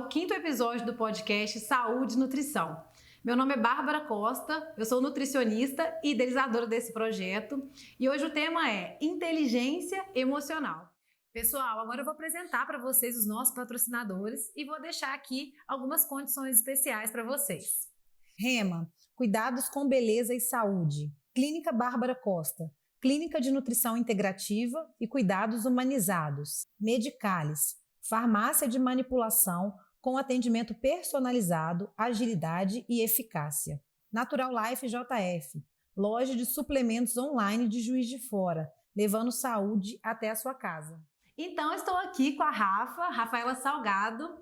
quinto episódio do podcast Saúde e Nutrição. Meu nome é Bárbara Costa, eu sou nutricionista e idealizadora desse projeto e hoje o tema é inteligência emocional. Pessoal, agora eu vou apresentar para vocês os nossos patrocinadores e vou deixar aqui algumas condições especiais para vocês. Rema, cuidados com beleza e saúde. Clínica Bárbara Costa, clínica de nutrição integrativa e cuidados humanizados. Medicalis, farmácia de manipulação com atendimento personalizado, agilidade e eficácia. Natural Life JF, loja de suplementos online de Juiz de Fora, levando saúde até a sua casa. Então, estou aqui com a Rafaela Salgado,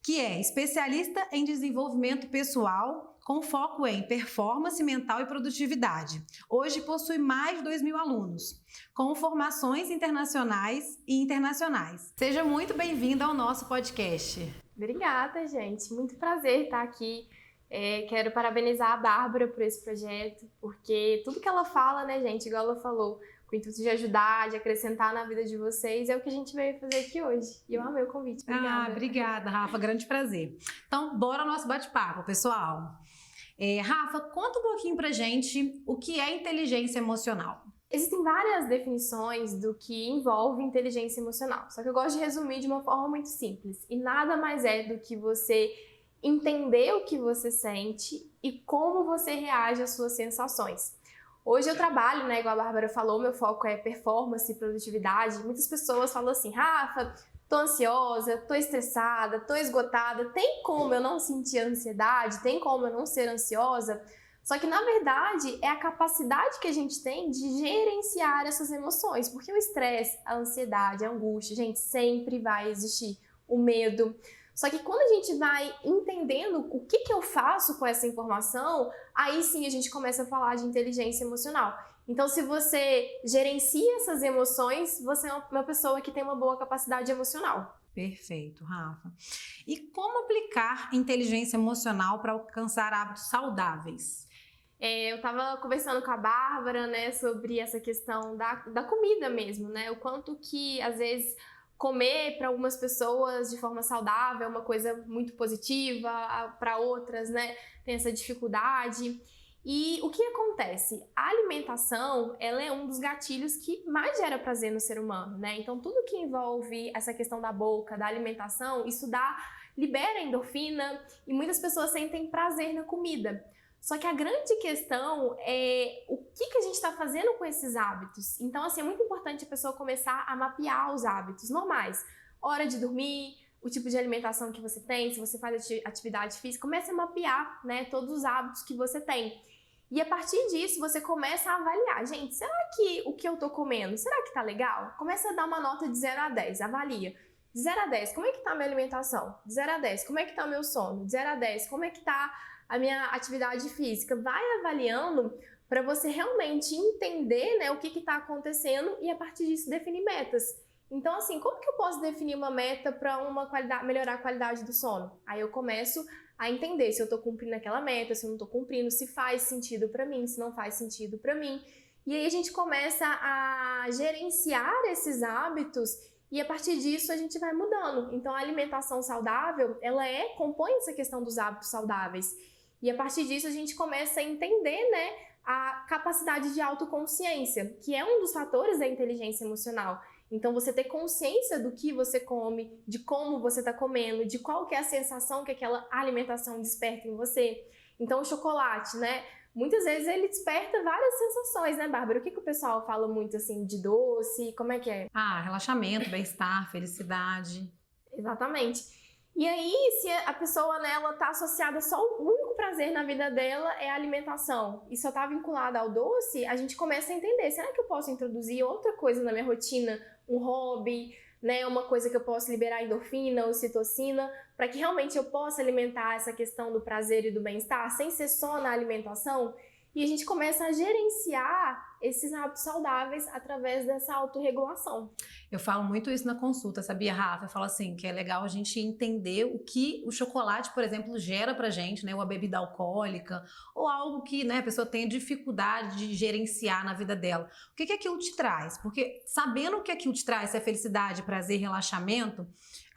que é especialista em desenvolvimento pessoal com foco em performance mental e produtividade. Hoje possui mais de 2.000 alunos, com formações internacionais e internacionais. Seja muito bem-vinda ao nosso podcast. Obrigada, gente. Muito prazer estar aqui. Quero parabenizar a Bárbara por esse projeto, porque tudo que ela fala, né, gente, igual ela falou, com o intuito de ajudar, de acrescentar na vida de vocês, é o que a gente veio fazer aqui hoje. E eu amei o convite. Obrigada. Obrigada, Rafa. Grande prazer. Então, bora ao nosso bate-papo, pessoal. Rafa, conta um pouquinho pra gente o que é inteligência emocional. Existem várias definições do que envolve inteligência emocional, só que eu gosto de resumir de uma forma muito simples. E nada mais é do que você entender o que você sente e como você reage às suas sensações. Hoje eu trabalho, né, igual a Bárbara falou, meu foco é performance e produtividade. Muitas pessoas falam assim, Rafa, tô ansiosa, tô estressada, tô esgotada, tem como eu não sentir ansiedade? Tem como eu não ser ansiosa? Só que, na verdade, é a capacidade que a gente tem de gerenciar essas emoções, porque o estresse, a ansiedade, a angústia, gente, sempre vai existir. O medo. Só que quando a gente vai entendendo o que eu faço com essa informação, aí sim a gente começa a falar de inteligência emocional. Então, se você gerencia essas emoções, você é uma pessoa que tem uma boa capacidade emocional. Perfeito, Rafa. E como aplicar inteligência emocional para alcançar hábitos saudáveis? Eu estava conversando com a Bárbara, né, sobre essa questão da comida mesmo, né? O quanto que, às vezes, comer para algumas pessoas de forma saudável é uma coisa muito positiva, para outras, né, tem essa dificuldade. E o que acontece? A alimentação, ela é um dos gatilhos que mais gera prazer no ser humano, né? Então, tudo que envolve essa questão da boca, da alimentação, isso libera endorfina e muitas pessoas sentem prazer na comida. Só que a grande questão é o que a gente está fazendo com esses hábitos. Então, assim, é muito importante a pessoa começar a mapear os hábitos normais. Hora de dormir, o tipo de alimentação que você tem, se você faz atividade física, comece a mapear, né, todos os hábitos que você tem. E a partir disso, você começa a avaliar. Gente, será que o que eu tô comendo, será que tá legal? Começa a dar uma nota de 0 a 10, avalia. De 0 a 10, como é que tá a minha alimentação? De 0 a 10, como é que tá o meu sono? De 0 a 10, como é que tá a minha atividade física? Vai avaliando para você realmente entender, né, o que está acontecendo e a partir disso definir metas. Então, assim, como que eu posso definir uma meta para melhorar a qualidade do sono? Aí eu começo a entender se eu estou cumprindo aquela meta, se eu não estou cumprindo, se faz sentido para mim, se não faz sentido para mim. E aí a gente começa a gerenciar esses hábitos e a partir disso a gente vai mudando. Então, a alimentação saudável, ela compõe essa questão dos hábitos saudáveis. E a partir disso a gente começa a entender, né, a capacidade de autoconsciência, que é um dos fatores da inteligência emocional. Então, você ter consciência do que você come, de como você está comendo, de qual que é a sensação que aquela alimentação desperta em você. Então, o chocolate, né, muitas vezes ele desperta várias sensações, né, Bárbara? O que o pessoal fala muito, assim, de doce? Como é que é? Relaxamento, bem-estar, felicidade. Exatamente. E aí, se a pessoa, né, ela tá associada só, o único prazer na vida dela é a alimentação e só tá vinculada ao doce, a gente começa a entender, será que eu posso introduzir outra coisa na minha rotina, um hobby, né, uma coisa que eu posso liberar endorfina, ocitocina, para que realmente eu possa alimentar essa questão do prazer e do bem-estar, sem ser só na alimentação? E a gente começa a gerenciar esses hábitos saudáveis através dessa autorregulação. Eu falo muito isso na consulta, sabia, Rafa? Eu falo assim, que é legal a gente entender o que o chocolate, por exemplo, gera pra gente, né? Ou a bebida alcoólica, ou algo que, né, a pessoa tenha dificuldade de gerenciar na vida dela. O que aquilo te traz? Porque sabendo o que aquilo te traz, se é felicidade, prazer, relaxamento,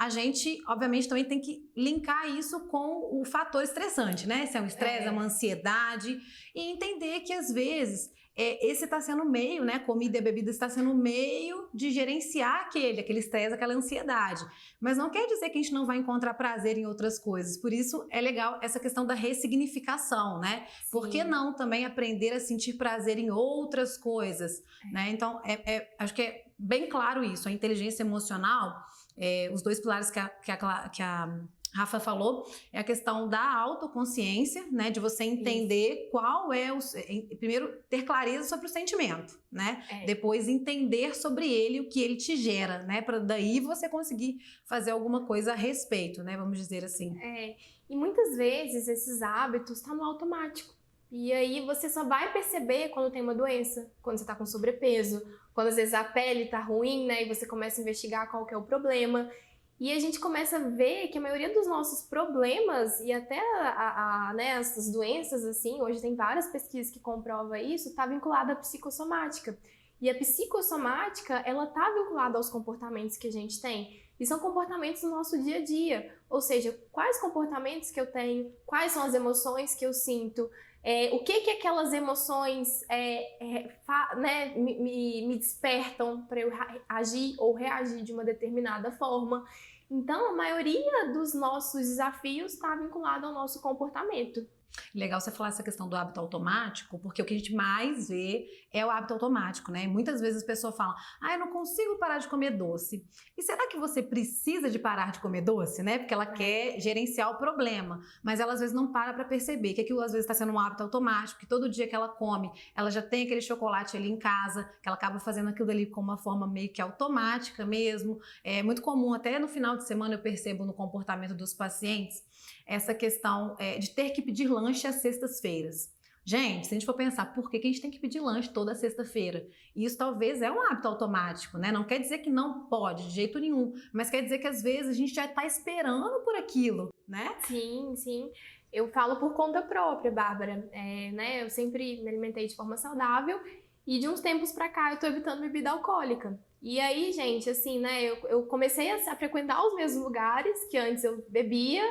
a gente, obviamente, também tem que linkar isso com o fator estressante, né? Se é um estresse, é uma ansiedade, e entender que, às vezes, esse está sendo o meio, né? Comida e bebida está sendo o meio de gerenciar aquele estresse, aquela ansiedade. Mas não quer dizer que a gente não vai encontrar prazer em outras coisas. Por isso, é legal essa questão da ressignificação, né? Sim. Por que não também aprender a sentir prazer em outras coisas, né? Então, acho que é bem claro isso. A inteligência emocional, os dois pilares que a Rafa falou, é a questão da autoconsciência, né? De você entender qual é primeiro, ter clareza sobre o sentimento, né? Depois, entender sobre ele, o que ele te gera, né? Para daí você conseguir fazer alguma coisa a respeito, né? Vamos dizer assim. E muitas vezes esses hábitos estão no automático. E aí você só vai perceber quando tem uma doença, quando você tá com sobrepeso, quando às vezes a pele tá ruim, né? E você começa a investigar qual que é o problema. E a gente começa a ver que a maioria dos nossos problemas e até né, essas doenças, assim, hoje tem várias pesquisas que comprovam isso, está vinculada à psicossomática. E a psicossomática, ela está vinculada aos comportamentos que a gente tem. E são comportamentos do nosso dia a dia. Ou seja, quais comportamentos que eu tenho, quais são as emoções que eu sinto, o que aquelas emoções né, me despertam para eu agir ou reagir de uma determinada forma. Então, a maioria dos nossos desafios está vinculado ao nosso comportamento. Legal você falar essa questão do hábito automático, porque o que a gente mais vê é o hábito automático, né? Muitas vezes a pessoa fala, eu não consigo parar de comer doce. E será que você precisa de parar de comer doce, né? Porque ela quer gerenciar o problema, mas ela às vezes não para perceber que aquilo às vezes está sendo um hábito automático, que todo dia que ela come, ela já tem aquele chocolate ali em casa, que ela acaba fazendo aquilo ali com uma forma meio que automática mesmo. É muito comum, até no final de semana eu percebo no comportamento dos pacientes, essa questão de ter que pedir lanche às sextas-feiras. Gente, se a gente for pensar, por que a gente tem que pedir lanche toda sexta-feira? Isso talvez é um hábito automático, né? Não quer dizer que não pode, de jeito nenhum, mas quer dizer que às vezes a gente já está esperando por aquilo, né? Sim, sim. Eu falo por conta própria, Bárbara. Né? Eu sempre me alimentei de forma saudável e de uns tempos pra cá eu tô evitando bebida alcoólica. E aí, gente, assim, né? Eu comecei a frequentar os mesmos lugares que antes eu bebia.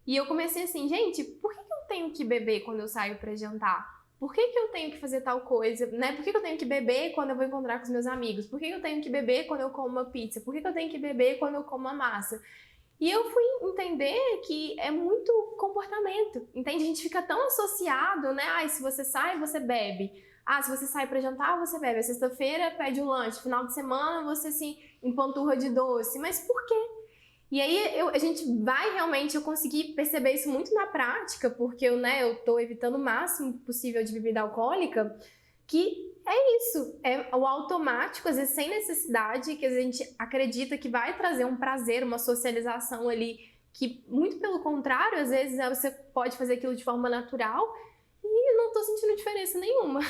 E eu comecei assim, gente, por que eu tenho que beber quando eu saio pra jantar? Por que eu tenho que fazer tal coisa, né? Por que eu tenho que beber quando eu vou encontrar com os meus amigos? Por que eu tenho que beber quando eu como uma pizza? Por que eu tenho que beber quando eu como uma massa? E eu fui entender que é muito comportamento, entende? A gente fica tão associado, né? Se você sai, você bebe. Se você sai pra jantar, você bebe. Sexta-feira, pede o lanche. Final de semana, você se empanturra de doce. Mas por quê? E aí a gente vai realmente, eu consegui perceber isso muito na prática, porque eu tô evitando o máximo possível de bebida alcoólica, que é isso, é o automático, às vezes sem necessidade, que a gente acredita que vai trazer um prazer, uma socialização ali, que muito pelo contrário, às vezes você pode fazer aquilo de forma natural, e eu não tô sentindo diferença nenhuma.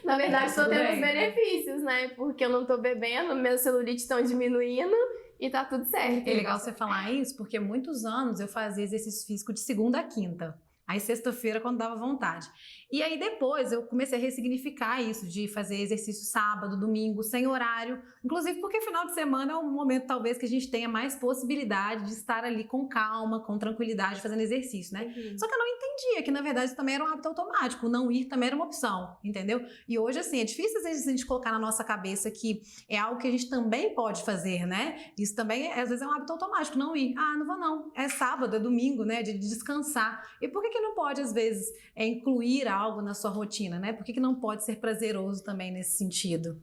Na verdade, tô tendo os benefícios, né? Porque eu não tô bebendo, meus celulites estão diminuindo, e tá tudo certo. É legal você falar isso, porque muitos anos eu fazia exercício físico de segunda a quinta. Aí sexta-feira quando dava vontade. E aí depois eu comecei a ressignificar isso, de fazer exercício sábado, domingo, sem horário. Inclusive porque final de semana é um momento talvez que a gente tenha mais possibilidade de estar ali com calma, com tranquilidade, fazendo exercício, né? Só que eu não entendia que na verdade isso também era um hábito automático. O não ir também era uma opção, entendeu? E hoje assim, é difícil às vezes a gente colocar na nossa cabeça que é algo que a gente também pode fazer, né? Isso também às vezes é um hábito automático, não ir. Não vou não. É sábado, é domingo, né? De descansar. E por que não pode, às vezes, incluir algo na sua rotina, né? Por que não pode ser prazeroso também nesse sentido?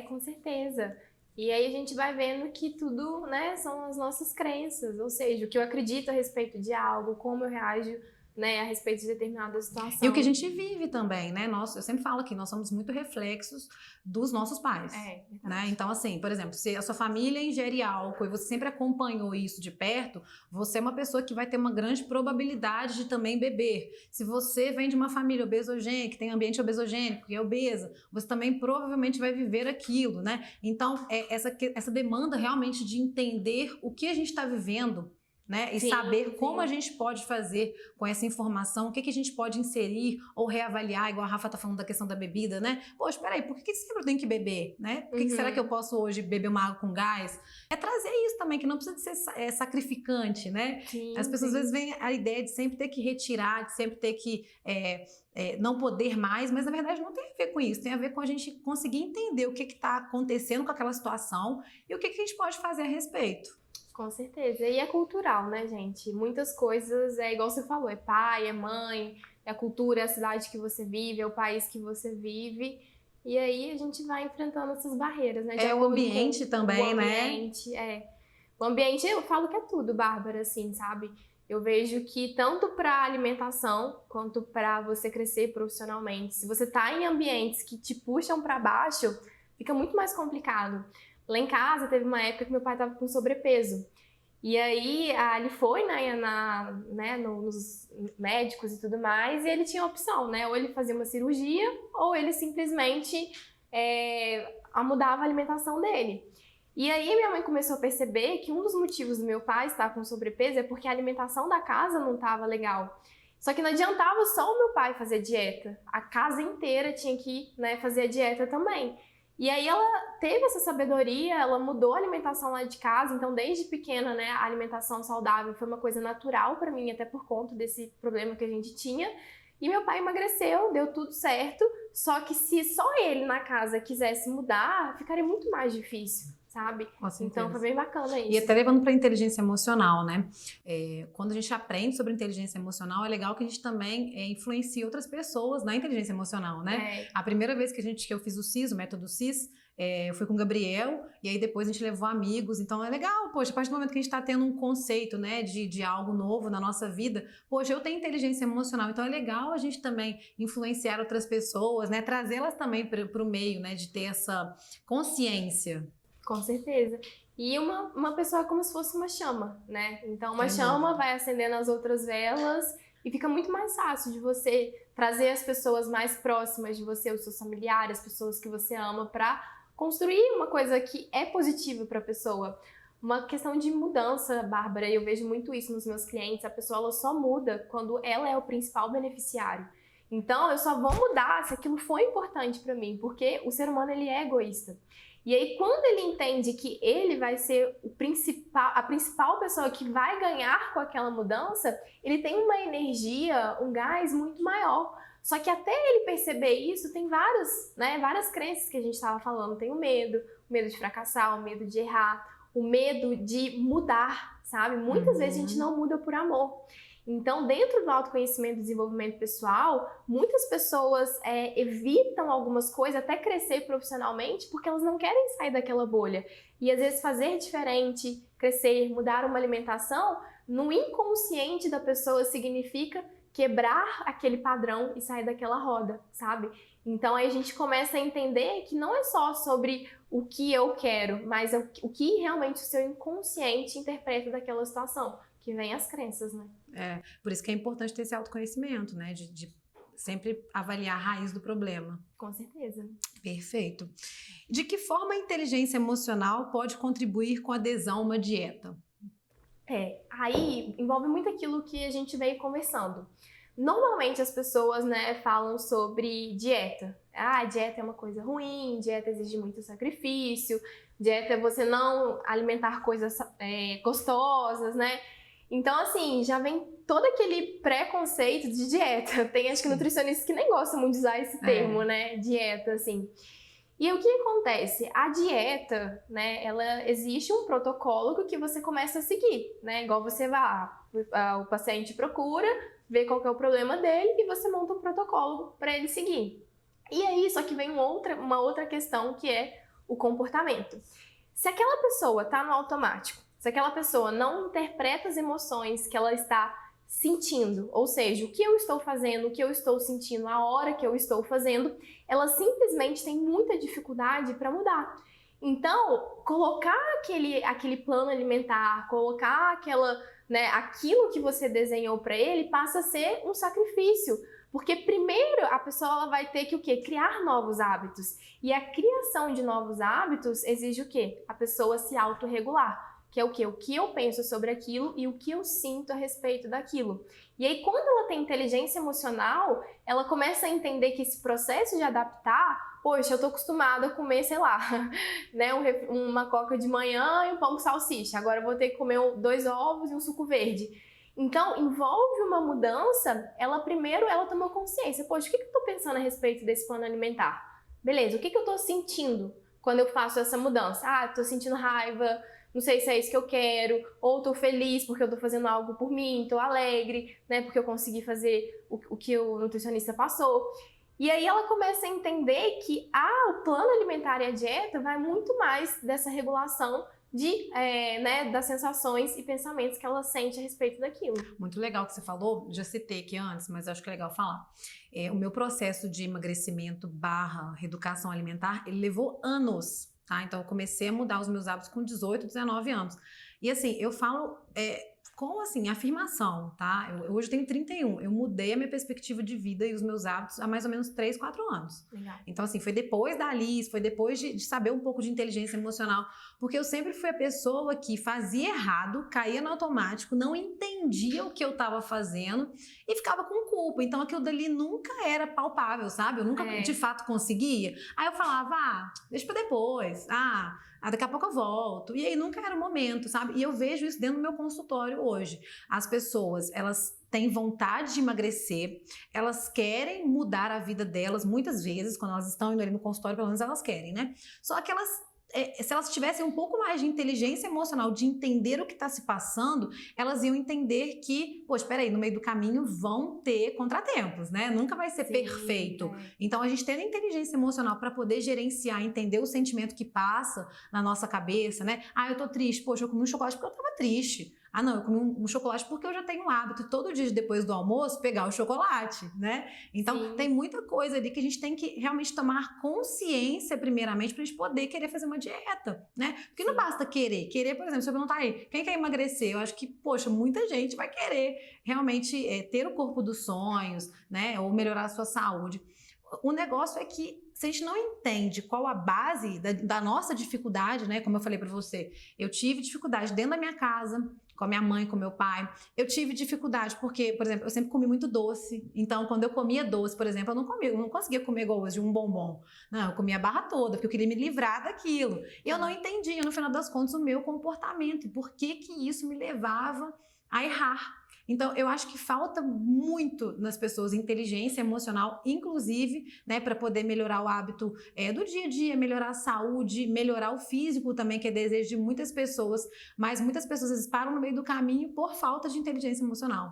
Com certeza. E aí a gente vai vendo que tudo, né, são as nossas crenças, ou seja, o que eu acredito a respeito de algo, como eu reajo, né, a respeito de determinada situação. E o que a gente vive também, né? Eu sempre falo que nós somos muito reflexos dos nossos pais, né? Então, assim, por exemplo, se a sua família ingere álcool e você sempre acompanhou isso de perto, você é uma pessoa que vai ter uma grande probabilidade de também beber. Se você vem de uma família obesogênica, que tem ambiente obesogênico, que é obesa, você também provavelmente vai viver aquilo, né? Então, essa demanda realmente de entender o que a gente está vivendo, né? E Sim, saber como sim. a gente pode fazer com essa informação, o que a gente pode inserir ou reavaliar, igual a Rafa tá falando da questão da bebida, né? Poxa, peraí, por que sempre eu tenho que beber, né? Por que será que eu posso hoje beber uma água com gás? É trazer isso também, que não precisa de ser sacrificante, né? Sim, As pessoas sim. às vezes veem a ideia de sempre ter que retirar, de sempre ter que não poder mais, mas na verdade não tem a ver com isso, tem a ver com a gente conseguir entender o que está acontecendo com aquela situação e o que a gente pode fazer a respeito. Com certeza. E é cultural, né, gente? Muitas coisas, é igual você falou, é pai, é mãe, é a cultura, é a cidade que você vive, é o país que você vive. E aí a gente vai enfrentando essas barreiras, né? É o ambiente também, né? O ambiente, eu falo que é tudo, Bárbara, assim, sabe? Eu vejo que tanto para alimentação quanto para você crescer profissionalmente, se você tá em ambientes que te puxam para baixo, fica muito mais complicado. Lá em casa teve uma época que meu pai tava com sobrepeso. E aí ele foi nos médicos e tudo mais, e ele tinha a opção, né? Ou ele fazia uma cirurgia, ou ele simplesmente mudava a alimentação dele. E aí minha mãe começou a perceber que um dos motivos do meu pai estar com sobrepeso é porque a alimentação da casa não estava legal. Só que não adiantava só o meu pai fazer dieta, a casa inteira tinha que, né, fazer a dieta também. E aí ela teve essa sabedoria, ela mudou a alimentação lá de casa, então desde pequena, né, a alimentação saudável foi uma coisa natural para mim, até por conta desse problema que a gente tinha. E meu pai emagreceu, deu tudo certo, só que se só ele na casa quisesse mudar, ficaria muito mais difícil, sabe? Então foi bem bacana isso. E até levando para a inteligência emocional, né? Quando a gente aprende sobre inteligência emocional, é legal que a gente também influencie outras pessoas na inteligência emocional, né? A primeira vez que eu fiz o CIS, o método CIS, eu fui com o Gabriel, e aí depois a gente levou amigos, então é legal, poxa, a partir do momento que a gente está tendo um conceito, né, de algo novo na nossa vida, poxa, eu tenho inteligência emocional, então é legal a gente também influenciar outras pessoas, né, trazê-las também para o meio, né, de ter essa consciência. Com certeza. E uma pessoa é como se fosse uma chama, né? Então uma chama vai acendendo as outras velas e fica muito mais fácil de você trazer as pessoas mais próximas de você, os seus familiares, as pessoas que você ama, para construir uma coisa que é positiva para a pessoa. Uma questão de mudança, Bárbara, e eu vejo muito isso nos meus clientes, a pessoa ela só muda quando ela é o principal beneficiário. Então eu só vou mudar se aquilo foi importante para mim, porque o ser humano ele é egoísta. E aí, quando ele entende que ele vai ser a principal pessoa que vai ganhar com aquela mudança, ele tem uma energia, um gás muito maior. Só que até ele perceber isso, tem várias crenças que a gente estava falando. Tem o medo de fracassar, o medo de errar, o medo de mudar, sabe? Muitas vezes a gente não muda por amor. Então, dentro do autoconhecimento e desenvolvimento pessoal, muitas pessoas evitam algumas coisas, até crescer profissionalmente, porque elas não querem sair daquela bolha. E às vezes fazer diferente, crescer, mudar uma alimentação, no inconsciente da pessoa significa quebrar aquele padrão e sair daquela roda, sabe? Então aí a gente começa a entender que não é só sobre o que eu quero, mas o que realmente o seu inconsciente interpreta daquela situação. Que vem as crenças, né? Por isso que é importante ter esse autoconhecimento, né? De sempre avaliar a raiz do problema. Com certeza. Perfeito. De que forma a inteligência emocional pode contribuir com a adesão a uma dieta? Aí envolve muito aquilo que a gente veio conversando. Normalmente as pessoas, né, falam sobre dieta. Dieta é uma coisa ruim, dieta exige muito sacrifício, dieta é você não alimentar coisas gostosas, né? Então, assim, já vem todo aquele preconceito de dieta. Tem, acho que, nutricionistas que nem gostam muito de usar esse termo, né? Dieta, assim. E o que acontece? A dieta, né, ela existe um protocolo que você começa a seguir, né? Igual você vai, o paciente procura, vê qual que é o problema dele e você monta um protocolo para ele seguir. E aí, só que vem uma outra questão que é o comportamento. Se aquela pessoa tá no automático, se aquela pessoa não interpreta as emoções que ela está sentindo, ou seja, o que eu estou fazendo, o que eu estou sentindo, a hora que eu estou fazendo, ela simplesmente tem muita dificuldade para mudar. Então, colocar aquele plano alimentar, colocar aquilo que você desenhou para ele passa a ser um sacrifício. Porque primeiro a pessoa ela vai ter que o quê? Criar novos hábitos. E a criação de novos hábitos exige o quê? A pessoa se autorregular. que é o quê? O que eu penso sobre aquilo e o que eu sinto a respeito daquilo. E aí, quando ela tem inteligência emocional, ela começa a entender que esse processo de adaptar, poxa, eu tô acostumada a comer, sei lá, né, uma coca de manhã e um pão com salsicha. Agora eu vou ter que comer 2 ovos e um suco verde. Então, envolve uma mudança, primeiro ela tomou consciência. Poxa, o que eu tô pensando a respeito desse plano alimentar? Beleza, o que eu tô sentindo quando eu faço essa mudança? Ah, tô sentindo raiva, não sei se é isso que eu quero, ou tô feliz porque eu tô fazendo algo por mim, tô alegre, né, porque eu consegui fazer o que o nutricionista passou. E aí ela começa a entender que o plano alimentar e a dieta vai muito mais dessa regulação das sensações e pensamentos que ela sente a respeito daquilo. Muito legal que você falou, já citei aqui antes, mas acho que é legal falar. O meu processo de emagrecimento / reeducação alimentar, ele levou anos. Tá? Então, eu comecei a mudar os meus hábitos com 18, 19 anos. E assim, eu falo com assim, afirmação, tá? Hoje eu tenho 31. Eu mudei a minha perspectiva de vida e os meus hábitos há mais ou menos 3, 4 anos. Legal. Então, assim, foi depois da Alice, foi depois de saber um pouco de inteligência emocional. Porque eu sempre fui a pessoa que fazia errado, caía no automático, não entendia o que eu estava fazendo e ficava com culpa. Então, aquilo dali nunca era palpável, sabe? Eu nunca, de fato, conseguia. Aí eu falava, deixa pra depois. Daqui a pouco eu volto. E aí nunca era o momento, sabe? E eu vejo isso dentro do meu consultório hoje. As pessoas, elas têm vontade de emagrecer, elas querem mudar a vida delas, muitas vezes, quando elas estão indo ali no consultório, pelo menos elas querem, né? Só que elas se elas tivessem um pouco mais de inteligência emocional, de entender o que está se passando, elas iam entender que, poxa, peraí, no meio do caminho vão ter contratempos, né? Nunca vai ser perfeito. Então, a gente tendo inteligência emocional para poder gerenciar, entender o sentimento que passa na nossa cabeça, né? Eu tô triste, poxa, eu comi um chocolate porque eu tava triste. Não, eu comi um chocolate porque eu já tenho um hábito, todo dia depois do almoço, pegar o chocolate, né? Então, tem muita coisa ali que a gente tem que realmente tomar consciência, primeiramente, pra gente poder querer fazer uma dieta, né? Porque não basta querer. Querer, por exemplo, se eu perguntar aí, quem quer emagrecer? Eu acho que, poxa, muita gente vai querer realmente ter o corpo dos sonhos, né? Ou melhorar a sua saúde. O negócio é que se a gente não entende qual a base da nossa dificuldade, né? Como eu falei pra você, eu tive dificuldade dentro da minha casa, com a minha mãe, com meu pai. Eu tive dificuldade porque, por exemplo, eu sempre comi muito doce. Então, quando eu comia doce, por exemplo, eu não conseguia comer igual hoje um bombom. Não, eu comia a barra toda, porque eu queria me livrar daquilo. E eu não entendia, no final das contas, o meu comportamento. E por que isso me levava a errar. Então, eu acho que falta muito nas pessoas inteligência emocional, inclusive, né, para poder melhorar o hábito do dia a dia, melhorar a saúde, melhorar o físico também, que é desejo de muitas pessoas, mas muitas pessoas às vezes param no meio do caminho por falta de inteligência emocional.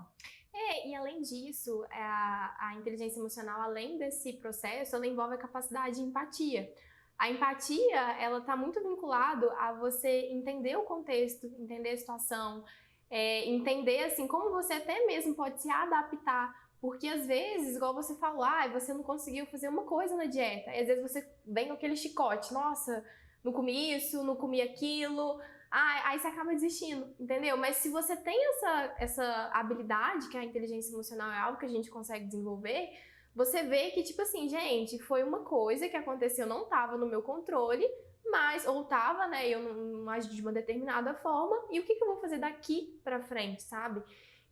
E além disso, a inteligência emocional, além desse processo, ela envolve a capacidade de empatia. A empatia, ela está muito vinculada a você entender o contexto, entender a situação, entender assim como você até mesmo pode se adaptar, porque às vezes, igual você falou, você não conseguiu fazer uma coisa na dieta, e às vezes você vem com aquele chicote, nossa, não comi isso, não comi aquilo, aí você acaba desistindo, entendeu? Mas se você tem essa habilidade, que a inteligência emocional é algo que a gente consegue desenvolver, você vê que, tipo assim, gente, foi uma coisa que aconteceu, não estava no meu controle, mas, ou tava, né, eu não agi de uma determinada forma, e o que eu vou fazer daqui pra frente, sabe?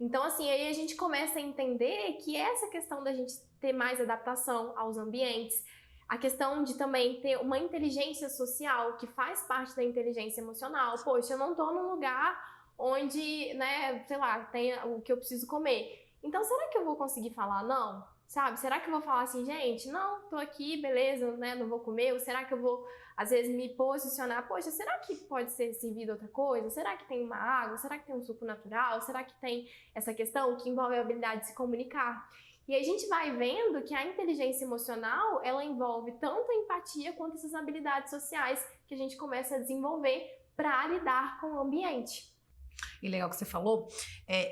Então, assim, aí a gente começa a entender que essa questão da gente ter mais adaptação aos ambientes, a questão de também ter uma inteligência social, que faz parte da inteligência emocional. Poxa, eu não tô num lugar onde, né, sei lá, tem o que eu preciso comer. Então, será que eu vou conseguir falar não? Sabe? Será que eu vou falar assim, gente, não, tô aqui, beleza, né, não vou comer? Ou será que eu vou, às vezes, me posicionar, poxa, será que pode ser servido outra coisa? Será que tem uma água? Será que tem um suco natural? Será que tem essa questão que envolve a habilidade de se comunicar? E a gente vai vendo que a inteligência emocional, ela envolve tanto a empatia quanto essas habilidades sociais que a gente começa a desenvolver para lidar com o ambiente. E legal que você falou,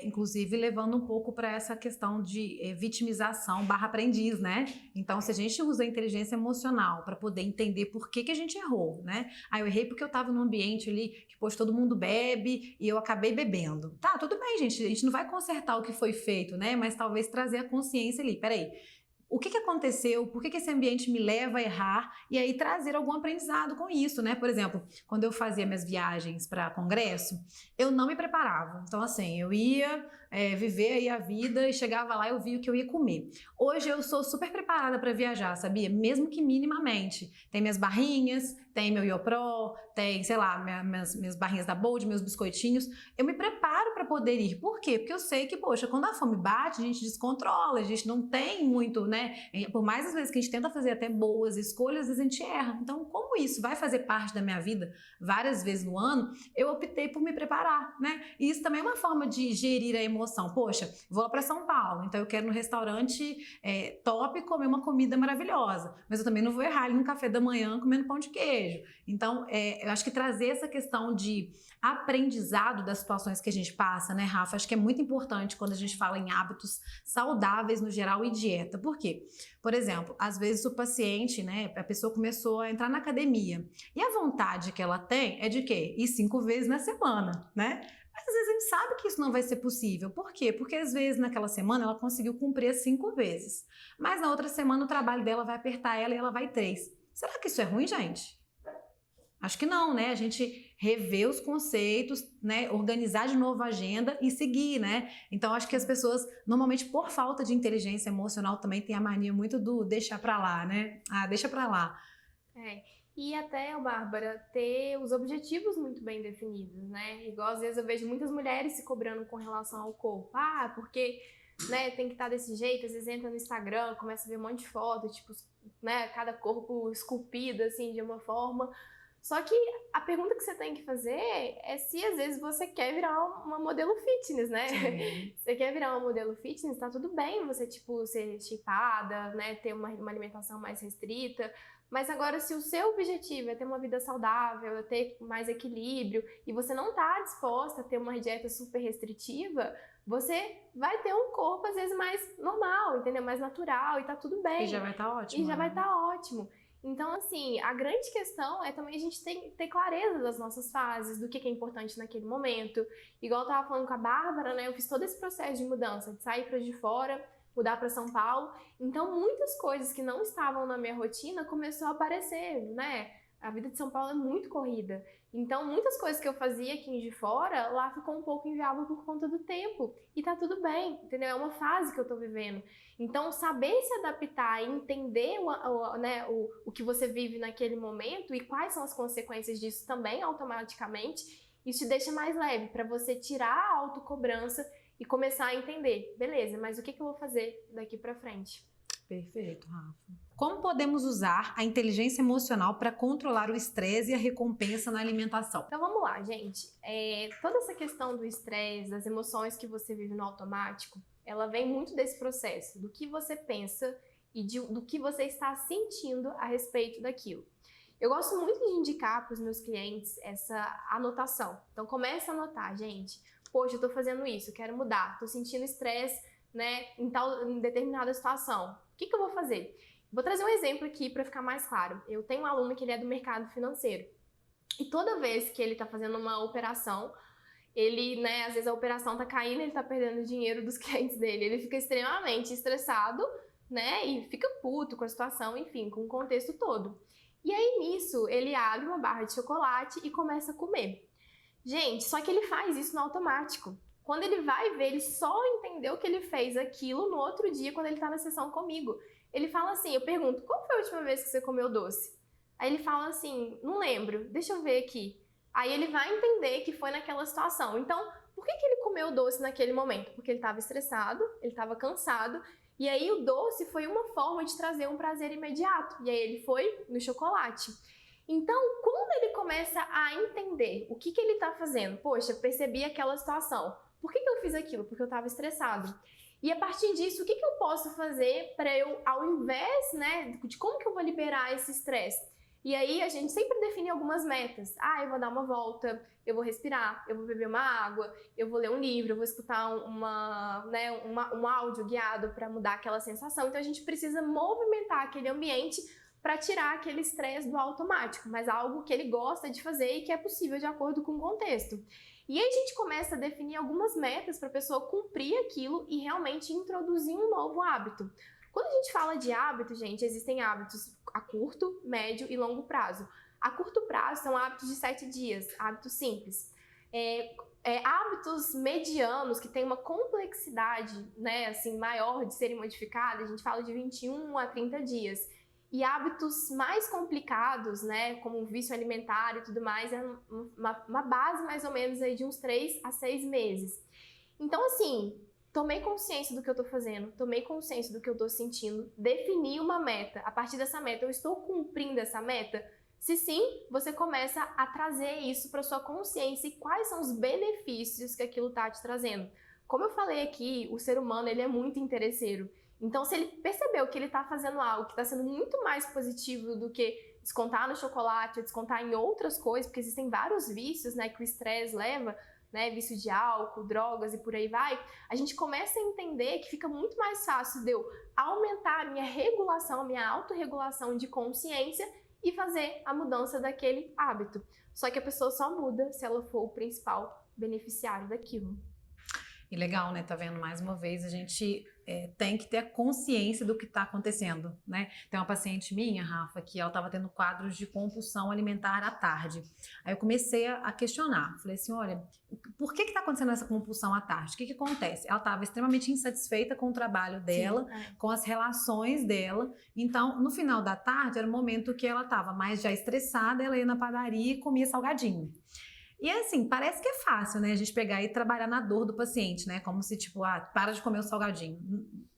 inclusive levando um pouco para essa questão de vitimização / aprendiz, né? Então, se a gente usa a inteligência emocional para poder entender por que a gente errou, né? Eu errei porque eu estava num ambiente ali que, poxa, todo mundo bebe e eu acabei bebendo. Tá, tudo bem, gente, a gente não vai consertar o que foi feito, né? Mas talvez trazer a consciência ali, peraí, o que aconteceu, por que esse ambiente me leva a errar, e aí trazer algum aprendizado com isso, né? Por exemplo, quando eu fazia minhas viagens para congresso, eu não me preparava. Então, assim, eu ia viver aí a vida e chegava lá e eu via o que eu ia comer. Hoje eu sou super preparada para viajar, sabia? Mesmo que minimamente. Tem minhas barrinhas, tem meu Iopro, tem, sei lá, minhas barrinhas da Bold, meus biscoitinhos. Eu me preparo para poder ir. Por quê? Porque eu sei que, poxa, quando a fome bate, a gente descontrola, a gente não tem muito, né? Por mais às vezes que a gente tenta fazer até boas escolhas, às vezes a gente erra. Então, como isso vai fazer parte da minha vida várias vezes no ano, eu optei por me preparar, né? E isso também é uma forma de gerir a emoção. Poxa, vou lá para São Paulo, então eu quero no restaurante top comer uma comida maravilhosa, mas eu também não vou errar ali no café da manhã comendo pão de queijo. Então, eu acho que trazer essa questão de aprendizado das situações que a gente passa, né, Rafa? Acho que é muito importante quando a gente fala em hábitos saudáveis no geral e dieta. Por quê? Por exemplo, às vezes o paciente, né, a pessoa começou a entrar na academia e a vontade que ela tem é de quê? Ir 5 vezes na semana, né? Mas às vezes a gente sabe que isso não vai ser possível. Por quê? Porque às vezes naquela semana ela conseguiu cumprir as 5 vezes. Mas na outra semana o trabalho dela vai apertar ela e ela vai 3. Será que isso é ruim, gente? Acho que não, né? A gente rever os conceitos, né? Organizar de novo a agenda e seguir, né? Então acho que as pessoas, normalmente por falta de inteligência emocional, também tem a mania muito do deixar pra lá, né? Ah, deixa pra lá. E até, Bárbara, ter os objetivos muito bem definidos, né? Igual às vezes eu vejo muitas mulheres se cobrando com relação ao corpo. Ah, porque, né, tem que estar desse jeito. Às vezes entra no Instagram, começa a ver um monte de foto, tipo, né, cada corpo esculpido, assim, de uma forma. Só que a pergunta que você tem que fazer é se às vezes você quer virar uma modelo fitness, né? Sim. Você quer virar uma modelo fitness, tá tudo bem você, tipo, ser shapeada, né, ter uma alimentação mais restrita. Mas agora, se o seu objetivo é ter uma vida saudável, é ter mais equilíbrio, e você não está disposta a ter uma dieta super restritiva, você vai ter um corpo, às vezes, mais normal, entendeu? Mais natural, e tá tudo bem. E já vai estar ótimo. E já vai estar ótimo. Então, assim, a grande questão é também a gente ter clareza das nossas fases, do que é importante naquele momento. Igual eu tava falando com a Bárbara, né? Eu fiz todo esse processo de mudança, de sair para de fora, mudar para São Paulo. Então, muitas coisas que não estavam na minha rotina começou a aparecer, né? A vida de São Paulo é muito corrida. Então, muitas coisas que eu fazia aqui em de fora, lá ficou um pouco inviável por conta do tempo. E tá tudo bem, entendeu? É uma fase que eu tô vivendo. Então, saber se adaptar e entender o que você vive naquele momento e quais são as consequências disso também, automaticamente, isso te deixa mais leve para você tirar a autocobrança e começar a entender, beleza, mas o que eu vou fazer daqui para frente? Perfeito, Rafa. Como podemos usar a inteligência emocional para controlar o estresse e a recompensa na alimentação? Então vamos lá, gente. Toda essa questão do estresse, das emoções que você vive no automático, ela vem muito desse processo, do que você pensa e do que você está sentindo a respeito daquilo. Eu gosto muito de indicar para os meus clientes essa anotação. Então começa a anotar, gente. Poxa, eu tô fazendo isso, quero mudar, tô sentindo estresse, né, em determinada situação. O que eu vou fazer? Vou trazer um exemplo aqui para ficar mais claro. Eu tenho um aluno que ele é do mercado financeiro. E toda vez que ele tá fazendo uma operação, ele, né, às vezes a operação tá caindo, ele tá perdendo o dinheiro dos clientes dele. Ele fica extremamente estressado, né, e fica puto com a situação, enfim, com o contexto todo. E aí, nisso, ele abre uma barra de chocolate e começa a comer. Gente, só que ele faz isso no automático. Quando ele vai ver, ele só entendeu que ele fez aquilo no outro dia, quando ele tá na sessão comigo. Ele fala assim, eu pergunto, qual foi a última vez que você comeu doce? Aí ele fala assim, não lembro, deixa eu ver aqui. Aí ele vai entender que foi naquela situação. Então, por que ele comeu doce naquele momento? Porque ele estava estressado, ele estava cansado, e aí o doce foi uma forma de trazer um prazer imediato. E aí ele foi no chocolate. Então, quando ele começa a entender o que ele está fazendo, poxa, percebi aquela situação. Por que eu fiz aquilo? Porque eu estava estressado. E a partir disso, o que eu posso fazer para eu, ao invés, né, de como que eu vou liberar esse estresse? E aí a gente sempre define algumas metas. Ah, eu vou dar uma volta, eu vou respirar, eu vou beber uma água, eu vou ler um livro, eu vou escutar um áudio guiado para mudar aquela sensação. Então a gente precisa movimentar aquele ambiente para tirar aquele estresse do automático, mas algo que ele gosta de fazer e que é possível de acordo com o contexto. E aí a gente começa a definir algumas metas para a pessoa cumprir aquilo e realmente introduzir um novo hábito. Quando a gente fala de hábito, gente, existem hábitos a curto, médio e longo prazo. A curto prazo são hábitos de 7 dias, hábitos simples. Hábitos medianos que têm uma complexidade, né, assim, maior de serem modificados, a gente fala de 21 a 30 dias. E hábitos mais complicados, né, como o vício alimentar e tudo mais, é uma base mais ou menos aí de uns 3 a 6 meses. Então, assim, tomei consciência do que eu tô fazendo, tomei consciência do que eu tô sentindo, defini uma meta. A partir dessa meta, eu estou cumprindo essa meta? Se sim, você começa a trazer isso para sua consciência e quais são os benefícios que aquilo tá te trazendo. Como eu falei aqui, o ser humano ele é muito interesseiro. Então, se ele percebeu que ele tá fazendo algo que está sendo muito mais positivo do que descontar no chocolate ou descontar em outras coisas, porque existem vários vícios, né, que o estresse leva, né, vício de álcool, drogas e por aí vai, a gente começa a entender que fica muito mais fácil de eu aumentar a minha regulação, a minha autorregulação de consciência e fazer a mudança daquele hábito. Só que a pessoa só muda se ela for o principal beneficiário daquilo. E legal, né? Tá vendo? Mais uma vez, a gente tem que ter a consciência do que tá acontecendo, né? Tem uma paciente minha, Rafa, que ela tava tendo quadros de compulsão alimentar à tarde. Aí eu comecei a questionar. Falei assim, olha, por que tá acontecendo essa compulsão à tarde? O que acontece? Ela tava extremamente insatisfeita com o trabalho dela, com as relações dela. Então, no final da tarde, era o momento que ela tava mais já estressada, ela ia na padaria e comia salgadinho. E assim, parece que é fácil, né? A gente pegar e trabalhar na dor do paciente, né? Como se, tipo, para de comer o salgadinho.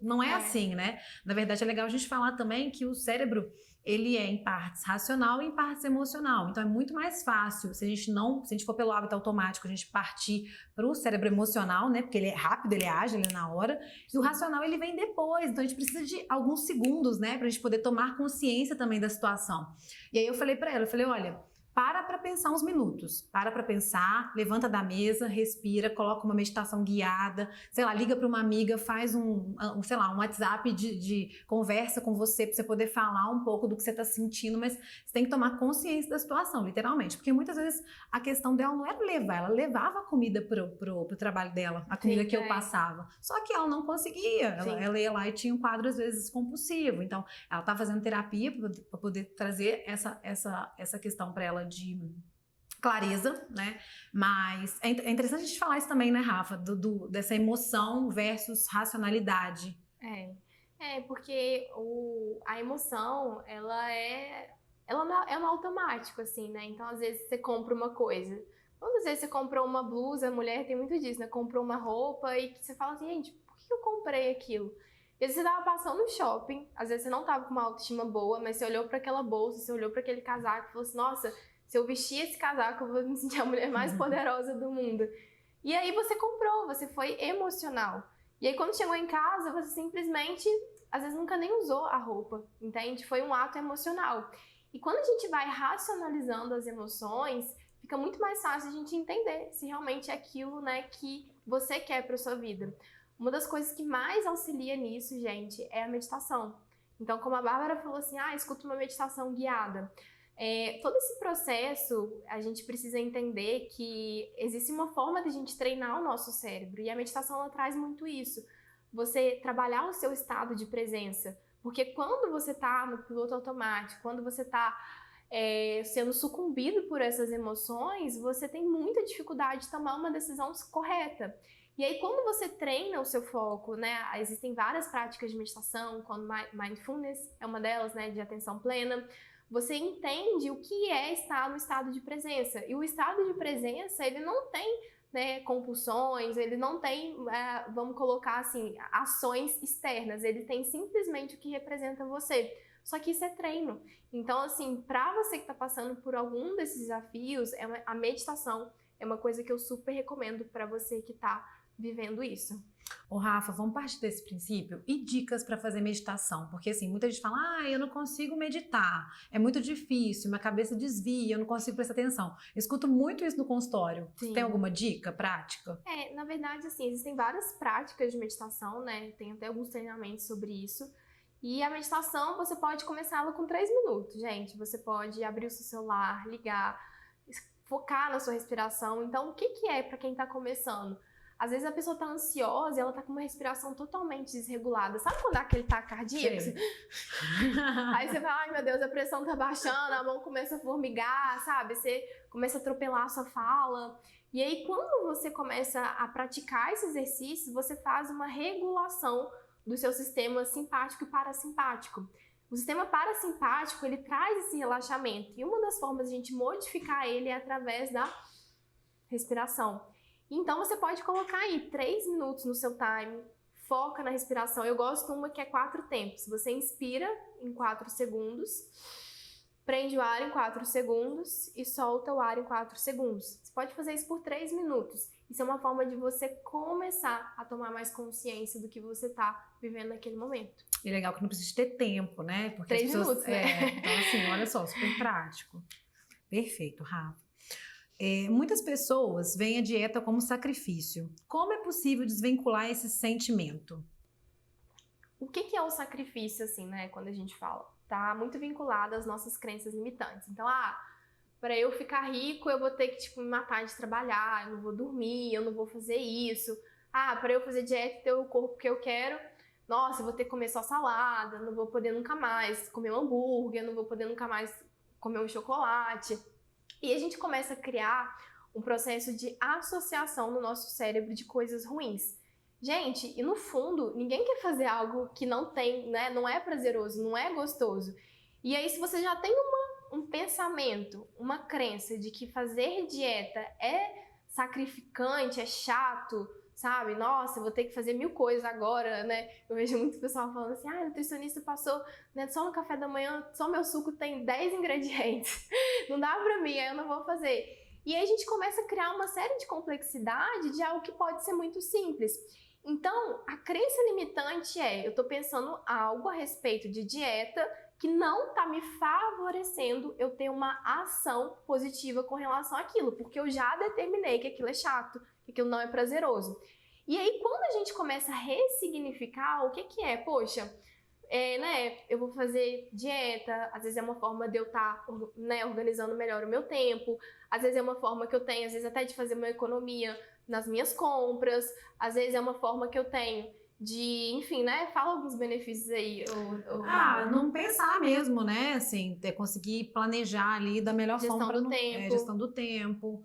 Não é assim, né? Na verdade, é legal a gente falar também que o cérebro, ele é em partes racional e em partes emocional. Então, é muito mais fácil, se a gente for pelo hábito automático, a gente partir para o cérebro emocional, né? Porque ele é rápido, ele é ágil, ele é na hora. E o racional, ele vem depois. Então, a gente precisa de alguns segundos, né? Pra gente poder tomar consciência também da situação. E aí, eu falei para ela, olha, para pensar uns minutos, para pensar, levanta da mesa, respira, coloca uma meditação guiada, sei lá, liga para uma amiga, faz um WhatsApp de conversa com você, para você poder falar um pouco do que você está sentindo, mas você tem que tomar consciência da situação, literalmente, porque muitas vezes a questão dela não era levar, ela levava a comida pro trabalho dela, a comida que eu passava, só que ela não conseguia, ela ia lá e tinha um quadro às vezes compulsivo, então ela tá fazendo terapia para poder trazer essa questão para ela de clareza, né? Mas é interessante a gente falar isso também, né, Rafa? Dessa emoção versus racionalidade. Porque a emoção, ela é no automático, assim, né? Então, às vezes, você compra uma coisa. Quantas vezes você comprou uma blusa, a mulher tem muito disso, né? Comprou uma roupa e você fala assim, gente, por que eu comprei aquilo? E às vezes você tava passando no shopping, às vezes você não tava com uma autoestima boa, mas você olhou para aquela bolsa, você olhou para aquele casaco e falou assim, nossa, se eu vestir esse casaco, eu vou me sentir a mulher mais poderosa do mundo. E aí você comprou, você foi emocional. E aí quando chegou em casa, você simplesmente, às vezes nunca nem usou a roupa, entende? Foi um ato emocional. E quando a gente vai racionalizando as emoções, fica muito mais fácil a gente entender se realmente é aquilo, né, que você quer para sua vida. Uma das coisas que mais auxilia nisso, gente, é a meditação. Então, como a Bárbara falou assim, escuta uma meditação guiada. Todo esse processo, a gente precisa entender que existe uma forma de a gente treinar o nosso cérebro, e a meditação ela traz muito isso. Você trabalhar o seu estado de presença, porque quando você está no piloto automático, quando você está sendo sucumbido por essas emoções, você tem muita dificuldade de tomar uma decisão correta. E aí, quando você treina o seu foco, né, existem várias práticas de meditação, como mindfulness é uma delas, né, de atenção plena, você entende o que é estar no estado de presença. E o estado de presença, ele não tem, né, compulsões, ele não tem, vamos colocar assim, ações externas, ele tem simplesmente o que representa você. Só que isso é treino. Então, assim, para você que está passando por algum desses desafios, a meditação é uma coisa que eu super recomendo para você que está vivendo isso. Ô Rafa, vamos partir desse princípio e dicas para fazer meditação, porque assim, muita gente fala, eu não consigo meditar, é muito difícil, minha cabeça desvia, eu não consigo prestar atenção. Eu escuto muito isso no consultório. Sim. Tem alguma dica prática? Na verdade, assim, existem várias práticas de meditação, né? Tem até alguns treinamentos sobre isso. E a meditação, você pode começá-la com 3 minutos, gente. Você pode abrir o seu celular, ligar, focar na sua respiração. Então, o que é para quem está começando? Às vezes a pessoa tá ansiosa e ela tá com uma respiração totalmente desregulada. Sabe quando dá aquele taquicardia? Aí você fala, ai meu Deus, a pressão tá baixando, a mão começa a formigar, sabe? Você começa a atropelar a sua fala. E aí quando você começa a praticar esse exercício, você faz uma regulação do seu sistema simpático e parasimpático. O sistema parasimpático, ele traz esse relaxamento. E uma das formas de a gente modificar ele é através da respiração. Então você pode colocar aí 3 minutos no seu time, foca na respiração. Eu gosto de uma que é 4 tempos. Você inspira em 4 segundos, prende o ar em 4 segundos e solta o ar em 4 segundos. Você pode fazer isso por 3 minutos. Isso é uma forma de você começar a tomar mais consciência do que você está vivendo naquele momento. E legal que não precisa ter tempo, né? Porque 3 minutos, né? Então, assim, olha só, super prático. Perfeito, Rafa. Muitas pessoas veem a dieta como sacrifício. Como é possível desvincular esse sentimento? O que é o sacrifício, assim, né? Quando a gente fala? Tá muito vinculado às nossas crenças limitantes. Então, para eu ficar rico, eu vou ter que, me matar de trabalhar, eu não vou dormir, eu não vou fazer isso. Para eu fazer dieta e ter o corpo que eu quero, nossa, eu vou ter que comer só salada, não vou poder nunca mais comer um hambúrguer, não vou poder nunca mais comer um chocolate. E a gente começa a criar um processo de associação no nosso cérebro de coisas ruins. Gente, e no fundo, ninguém quer fazer algo que não tem, né? Não é prazeroso, não é gostoso. E aí, se você já tem um pensamento, uma crença de que fazer dieta é sacrificante, é chato, sabe? Nossa, eu vou ter que fazer 1000 coisas agora, né? Eu vejo muito pessoal falando assim, a nutricionista passou, né, só no café da manhã, só meu suco tem 10 ingredientes. Não dá pra mim, aí eu não vou fazer. E aí a gente começa a criar uma série de complexidade de algo que pode ser muito simples. Então, a crença limitante eu tô pensando algo a respeito de dieta que não tá me favorecendo eu ter uma ação positiva com relação àquilo, porque eu já determinei que aquilo é chato, que aquilo não é prazeroso. E aí, quando a gente começa a ressignificar o que é, poxa, né, eu vou fazer dieta, às vezes é uma forma de eu estar, né, organizando melhor o meu tempo, às vezes é uma forma que eu tenho, às vezes até de fazer uma economia nas minhas compras, às vezes é uma forma que eu tenho de, enfim, né, fala alguns benefícios aí. Não pensar mesmo, né, assim, conseguir planejar ali da melhor gestão forma. Do tempo. Gestão do tempo.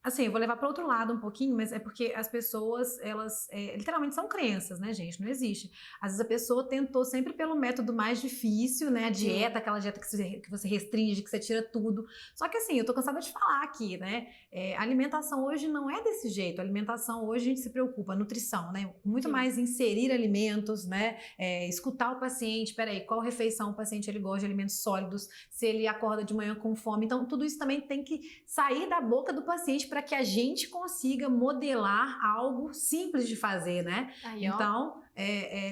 Assim, eu vou levar para outro lado um pouquinho, mas é porque as pessoas, elas literalmente são crenças, né, gente? Não existe. Às vezes a pessoa tentou sempre pelo método mais difícil, né? A dieta, aquela dieta que você restringe, que você tira tudo. Só que assim, eu tô cansada de falar aqui, né? A alimentação hoje não é desse jeito. A alimentação hoje a gente se preocupa, a nutrição, né? Muito mais inserir alimentos, né? Escutar o paciente, peraí, qual refeição o paciente ele gosta de alimentos sólidos, se ele acorda de manhã com fome. Então, tudo isso também tem que sair da boca do paciente para que a gente consiga modelar algo simples de fazer, né? Então,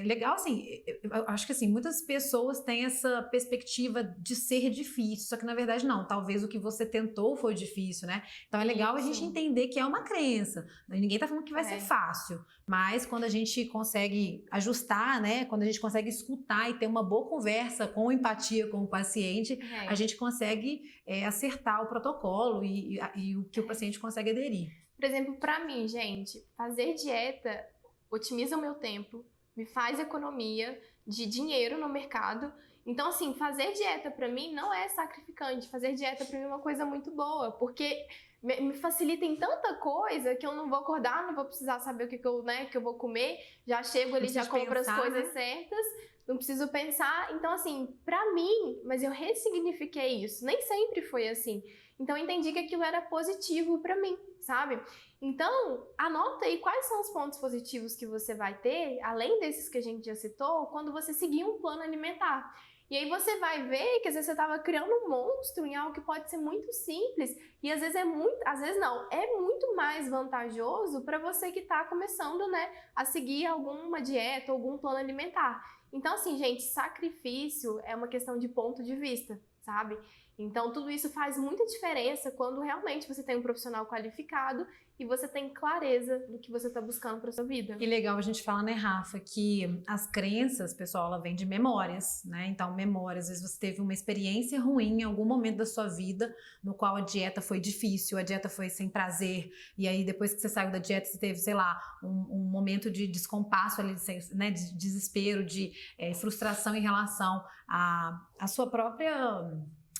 legal, assim, eu acho que assim, muitas pessoas têm essa perspectiva de ser difícil, só que na verdade não, talvez o que você tentou foi difícil, né? Então é legal a gente entender que é uma crença, ninguém tá falando que vai ser fácil, mas quando a gente consegue ajustar, né? Quando a gente consegue escutar e ter uma boa conversa com empatia com o paciente, a gente consegue acertar o protocolo e o que o paciente consegue aderir. Por exemplo, para mim, gente, fazer dieta otimiza o meu tempo, me faz economia de dinheiro no mercado. Então, assim, fazer dieta para mim não é sacrificante. Fazer dieta para mim é uma coisa muito boa, porque me facilita em tanta coisa que eu não vou acordar, não vou precisar saber o que eu vou comer, já chego ali, já compro as coisas certas, não preciso pensar. Então, assim, pra mim, mas eu ressignifiquei isso, nem sempre foi assim. Então, eu entendi que aquilo era positivo pra mim, sabe? Então, anota aí quais são os pontos positivos que você vai ter, além desses que a gente já citou, quando você seguir um plano alimentar. E aí você vai ver que às vezes você estava criando um monstro em algo que pode ser muito simples e às vezes é muito mais vantajoso para você que está começando, né, a seguir alguma dieta ou algum plano alimentar. Então, assim, gente, sacrifício é uma questão de ponto de vista, sabe? Então, tudo isso faz muita diferença quando realmente você tem um profissional qualificado e você tem clareza do que você está buscando para sua vida. E legal a gente falar, né, Rafa, que as crenças, pessoal, ela vem de memórias, né? Então, memórias, às vezes você teve uma experiência ruim em algum momento da sua vida, no qual a dieta foi difícil, a dieta foi sem prazer, e aí depois que você saiu da dieta, você teve, sei lá, um momento de descompasso ali, né, de desespero, de frustração em relação à sua própria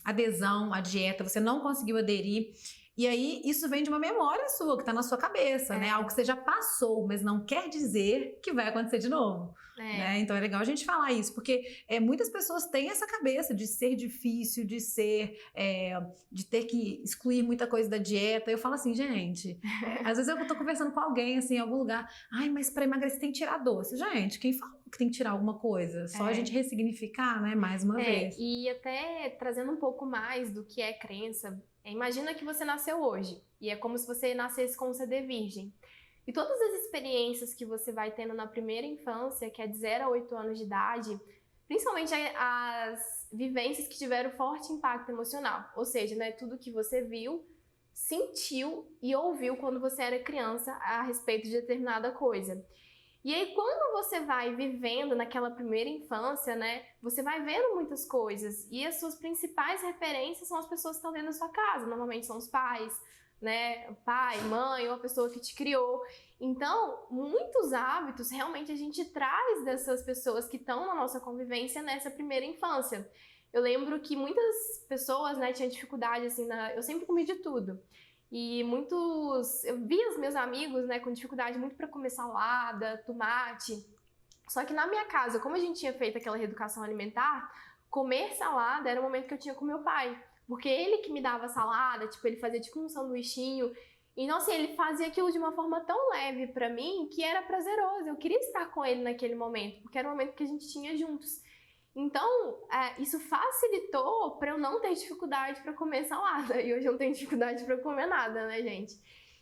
adesão à dieta, você não conseguiu aderir. E aí, isso vem de uma memória sua, que tá na sua cabeça, né? Algo que você já passou, mas não quer dizer que vai acontecer de novo. Né? Então é legal a gente falar isso, porque muitas pessoas têm essa cabeça de ser difícil, de ter que excluir muita coisa da dieta. Eu falo assim, gente, às vezes eu tô conversando com alguém, assim, em algum lugar, ai, mas pra emagrecer tem que tirar doce. Gente, quem falou que tem que tirar alguma coisa? Só a gente ressignificar, né, mais uma vez. E até trazendo um pouco mais do que é crença, imagina que você nasceu hoje, e é como se você nascesse com um CD virgem. E todas as experiências que você vai tendo na primeira infância, que é de 0 a 8 anos de idade, principalmente as vivências que tiveram forte impacto emocional, ou seja, né, tudo que você viu, sentiu e ouviu quando você era criança a respeito de determinada coisa. E aí, quando você vai vivendo naquela primeira infância, né, você vai vendo muitas coisas, e as suas principais referências são as pessoas que estão dentro da sua casa, normalmente são os pais, né, pai, mãe, ou a pessoa que te criou. Então, muitos hábitos realmente a gente traz dessas pessoas que estão na nossa convivência nessa primeira infância. Eu lembro que muitas pessoas, né, tinham dificuldade, assim, eu sempre comi de tudo. E eu via os meus amigos, né, com dificuldade muito para comer salada, tomate. Só que na minha casa, como a gente tinha feito aquela reeducação alimentar, comer salada era o momento que eu tinha com meu pai. Porque ele que me dava salada, tipo, ele fazia tipo um sanduichinho. Então, assim, ele fazia aquilo de uma forma tão leve pra mim que era prazeroso. Eu queria estar com ele naquele momento, porque era o momento que a gente tinha juntos. Então, isso facilitou pra eu não ter dificuldade pra comer salada. E hoje eu não tenho dificuldade pra comer nada, né, gente?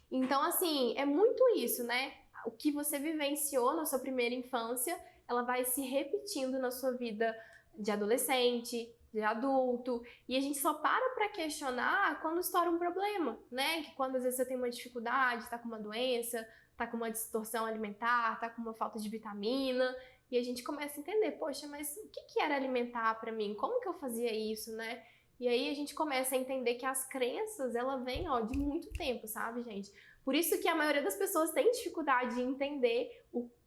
Então, assim, é muito isso, né? O que você vivenciou na sua primeira infância, ela vai se repetindo na sua vida de adolescente, de adulto, e a gente só para questionar quando estoura um problema, né? Que quando às vezes você tem uma dificuldade, tá com uma doença, tá com uma distorção alimentar, tá com uma falta de vitamina, e a gente começa a entender, poxa, mas o que era alimentar para mim? Como que eu fazia isso, né? E aí a gente começa a entender que as crenças, ela vem, ó, de muito tempo, sabe, gente? Por isso que a maioria das pessoas tem dificuldade de entender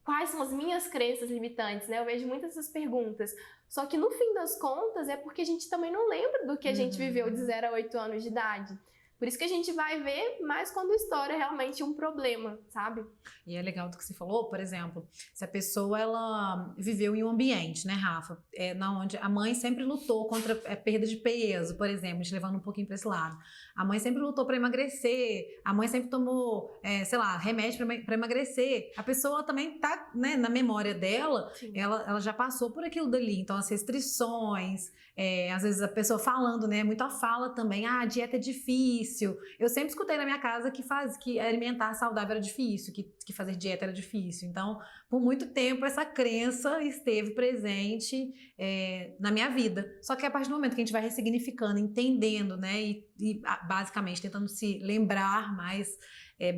quais são as minhas crenças limitantes, né? Eu vejo muitas dessas perguntas. Só que no fim das contas é porque a gente também não lembra do que a gente viveu de 0 a 8 anos de idade. Por isso que a gente vai ver mais quando estoura realmente um problema, sabe? E é legal do que você falou, por exemplo, se a pessoa ela viveu em um ambiente, né, Rafa, onde a mãe sempre lutou contra a perda de peso, por exemplo, a gente levando um pouquinho para esse lado. A mãe sempre lutou para emagrecer, a mãe sempre tomou, sei lá, remédio para emagrecer. A pessoa também tá, né, na memória dela, ela já passou por aquilo dali. Então, as restrições, às vezes a pessoa falando, né, muito a fala também, a dieta é difícil. Eu sempre escutei na minha casa que alimentar saudável era difícil, que fazer dieta era difícil. Então, por muito tempo, essa crença esteve presente na minha vida. Só que a partir do momento que a gente vai ressignificando, entendendo, né, e basicamente tentando se lembrar mais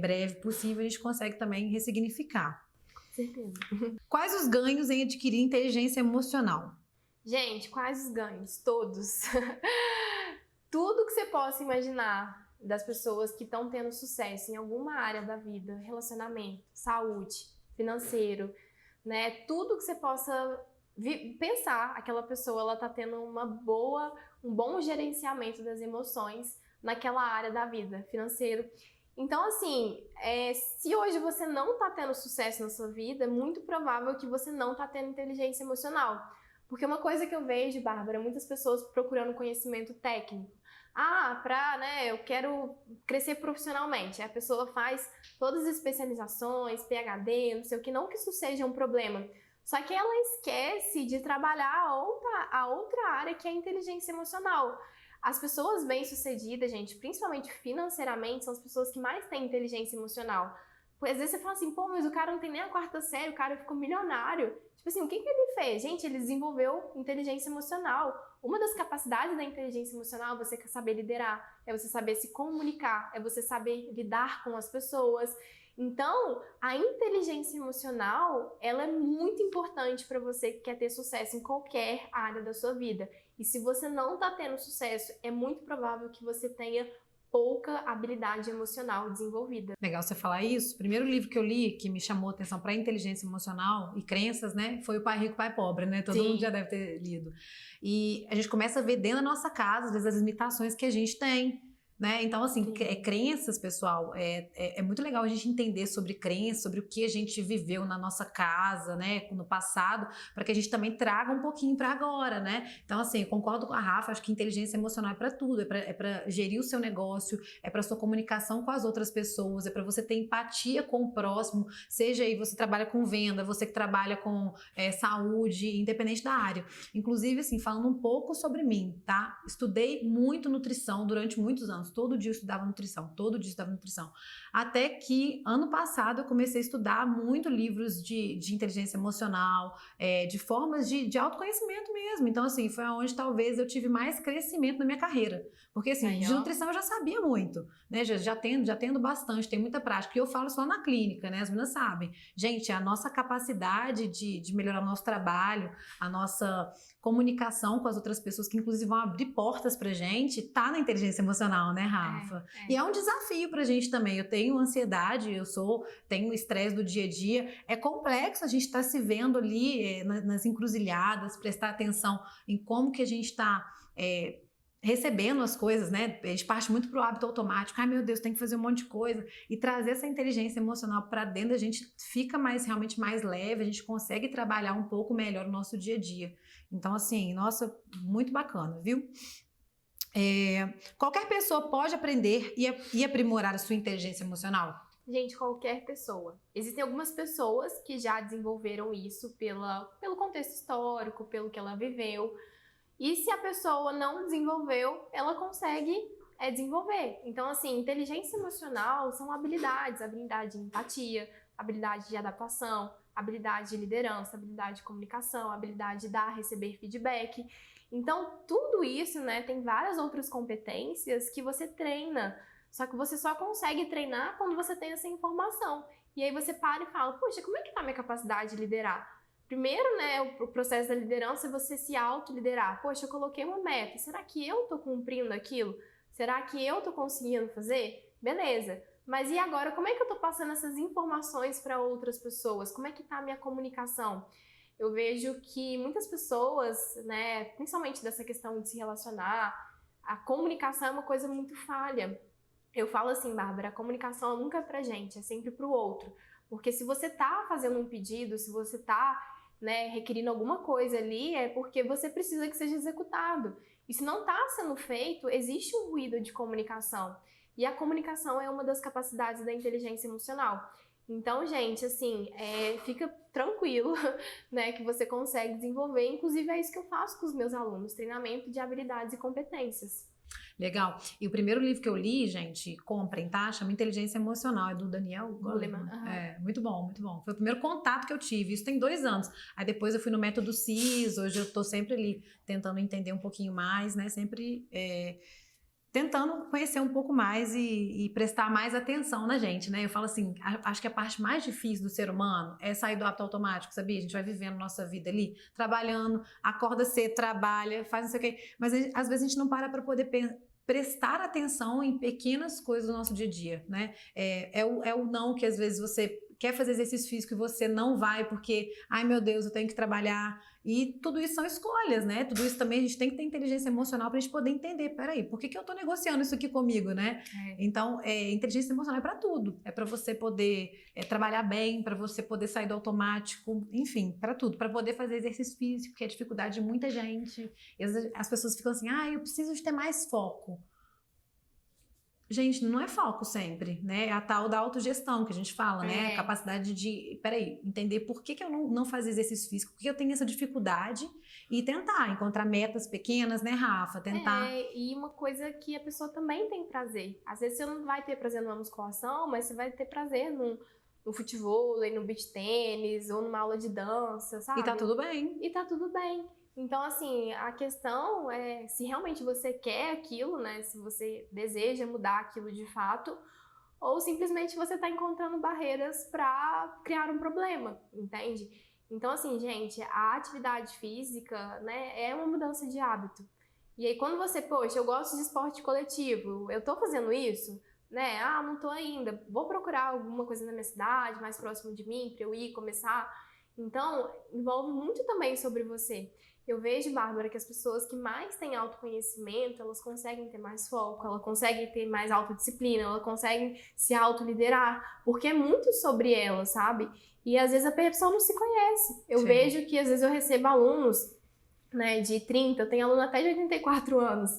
breve possível, a gente consegue também ressignificar. Com certeza. Quais os ganhos em adquirir inteligência emocional? Gente, quais os ganhos? Todos. Tudo que você possa imaginar das pessoas que estão tendo sucesso em alguma área da vida, relacionamento, saúde, financeiro, né? Tudo que você possa pensar, aquela pessoa ela tá tendo um bom gerenciamento das emoções naquela área da vida, financeiro. Então, assim, se hoje você não tá tendo sucesso na sua vida, é muito provável que você não tá tendo inteligência emocional. Porque uma coisa que eu vejo, Bárbara, muitas pessoas procurando conhecimento técnico. Eu quero crescer profissionalmente. A pessoa faz todas as especializações, PhD, não sei o que, não que isso seja um problema. Só que ela esquece de trabalhar a outra área que é a inteligência emocional. As pessoas bem-sucedidas, gente, principalmente financeiramente, são as pessoas que mais têm inteligência emocional. Às vezes você fala assim, pô, mas o cara não tem nem a 4ª série, o cara ficou milionário. Tipo assim, o que ele Fê? Gente, ele desenvolveu inteligência emocional. Uma das capacidades da inteligência emocional é você saber liderar, é você saber se comunicar, é você saber lidar com as pessoas. Então, a inteligência emocional, ela é muito importante para você que quer ter sucesso em qualquer área da sua vida. E se você não está tendo sucesso, é muito provável que você tenha pouca habilidade emocional desenvolvida. Legal você falar isso. O primeiro livro que eu li que me chamou a atenção para inteligência emocional e crenças, né, foi o Pai Rico, Pai Pobre, né? Todo mundo já deve ter lido. E a gente começa a ver dentro da nossa casa, às vezes, as limitações que a gente tem. Né? Então, assim, crenças, pessoal, é muito legal a gente entender sobre crenças, sobre o que a gente viveu na nossa casa, né, no passado, para que a gente também traga um pouquinho para agora, né? Então, assim, eu concordo com a Rafa, acho que inteligência emocional é para tudo, é para gerir o seu negócio, é para sua comunicação com as outras pessoas, é para você ter empatia com o próximo, seja aí você trabalha com venda, você que trabalha com saúde, independente da área. Inclusive, assim, falando um pouco sobre mim, tá? Estudei muito nutrição durante muitos anos. Todo dia eu estudava nutrição, até que ano passado eu comecei a estudar muito livros de inteligência emocional, de formas de autoconhecimento mesmo. Então, assim, foi onde talvez eu tive mais crescimento na minha carreira, porque assim, de nutrição eu já sabia muito, né, já tendo bastante, tem muita prática, e eu falo só na clínica, né, as meninas sabem. Gente, a nossa capacidade de melhorar o nosso trabalho, a nossa comunicação com as outras pessoas, que inclusive vão abrir portas pra gente, tá na inteligência emocional, né, Rafa? E é um desafio pra gente também. Eu tenho ansiedade, tenho estresse do dia a dia. É complexo a gente tá se vendo ali nas encruzilhadas, prestar atenção em como que a gente tá recebendo as coisas, né? A gente parte muito pro hábito automático. Ai, meu Deus, tem que fazer um monte de coisa. E trazer essa inteligência emocional para dentro, a gente fica realmente mais leve, a gente consegue trabalhar um pouco melhor o nosso dia a dia. Então, assim, nossa, muito bacana, viu? Qualquer pessoa pode aprender e aprimorar a sua inteligência emocional? Gente, qualquer pessoa. Existem algumas pessoas que já desenvolveram isso pelo contexto histórico, pelo que ela viveu. E se a pessoa não desenvolveu, ela consegue desenvolver. Então, assim, inteligência emocional são habilidades de empatia, habilidade de adaptação, habilidade de liderança, habilidade de comunicação, habilidade de dar, receber feedback. Então, tudo isso, né, tem várias outras competências que você treina, só que você só consegue treinar quando você tem essa informação. E aí você para e fala, poxa, como é que tá a minha capacidade de liderar? Primeiro, né, o processo da liderança é você se autoliderar. Poxa, eu coloquei uma meta, será que eu tô cumprindo aquilo? Será que eu tô conseguindo fazer? Beleza. Mas e agora, como é que eu tô passando essas informações para outras pessoas? Como é que tá a minha comunicação? Eu vejo que muitas pessoas, né, principalmente dessa questão de se relacionar, a comunicação é uma coisa muito falha. Eu falo assim, Bárbara, a comunicação nunca é pra gente, é sempre pro outro. Porque se você tá fazendo um pedido, se você tá, né, requerindo alguma coisa ali, é porque você precisa que seja executado. E se não tá sendo feito, existe um ruído de comunicação. E a comunicação é uma das capacidades da inteligência emocional. Então, gente, assim, fica tranquilo, né, que você consegue desenvolver. Inclusive, é isso que eu faço com os meus alunos, treinamento de habilidades e competências. Legal. E o primeiro livro que eu li, gente, comprem, tá? Chama Inteligência Emocional, é do Daniel Goleman. Muito bom, muito bom. Foi o primeiro contato que eu tive, isso tem 2 anos. Aí depois eu fui no método CIS, hoje eu tô sempre ali tentando entender um pouquinho mais, né? Sempre tentando conhecer um pouco mais e prestar mais atenção na gente, né? Eu falo assim, acho que a parte mais difícil do ser humano é sair do hábito automático, sabia? A gente vai vivendo nossa vida ali, trabalhando, acorda cedo, trabalha, faz não sei o quê, mas às vezes a gente não para poder prestar atenção em pequenas coisas do nosso dia a dia, né? É o não que às vezes você quer fazer exercício físico e você não vai porque, ai meu Deus, eu tenho que trabalhar. E tudo isso são escolhas, né? Tudo isso também a gente tem que ter inteligência emocional pra gente poder entender, peraí, por que eu tô negociando isso aqui comigo, né? Então, inteligência emocional é pra tudo. É pra você poder trabalhar bem, pra você poder sair do automático, enfim, pra tudo. Pra poder fazer exercício físico, que é a dificuldade de muita gente. E as pessoas ficam assim, eu preciso de ter mais foco. Gente, não é foco sempre, né? É a tal da autogestão que a gente fala, né? A capacidade de, entender por que eu não fazia exercício físico, por que eu tenho essa dificuldade e tentar encontrar metas pequenas, né, Rafa? E uma coisa que a pessoa também tem prazer. Às vezes você não vai ter prazer numa musculação, mas você vai ter prazer no futevôlei, no beach tênis, ou numa aula de dança, sabe? E tá tudo bem. E tá tudo bem. Então, assim, a questão é se realmente você quer aquilo, né? Se você deseja mudar aquilo de fato, ou simplesmente você tá encontrando barreiras para criar um problema, entende? Então, assim, gente, a atividade física, né, é uma mudança de hábito. E aí, quando você, poxa, eu gosto de esporte coletivo, eu tô fazendo isso, né? Ah, não tô ainda, vou procurar alguma coisa na minha cidade, mais próximo de mim, pra eu ir começar. Então, envolve muito também sobre você. Eu vejo, Bárbara, que as pessoas que mais têm autoconhecimento, elas conseguem ter mais foco, elas conseguem ter mais autodisciplina, elas conseguem se autoliderar, porque é muito sobre elas, sabe? E às vezes a pessoa não se conhece. Eu Sim. vejo que às vezes eu recebo alunos, né, de 30, eu tenho aluno até de 84 anos.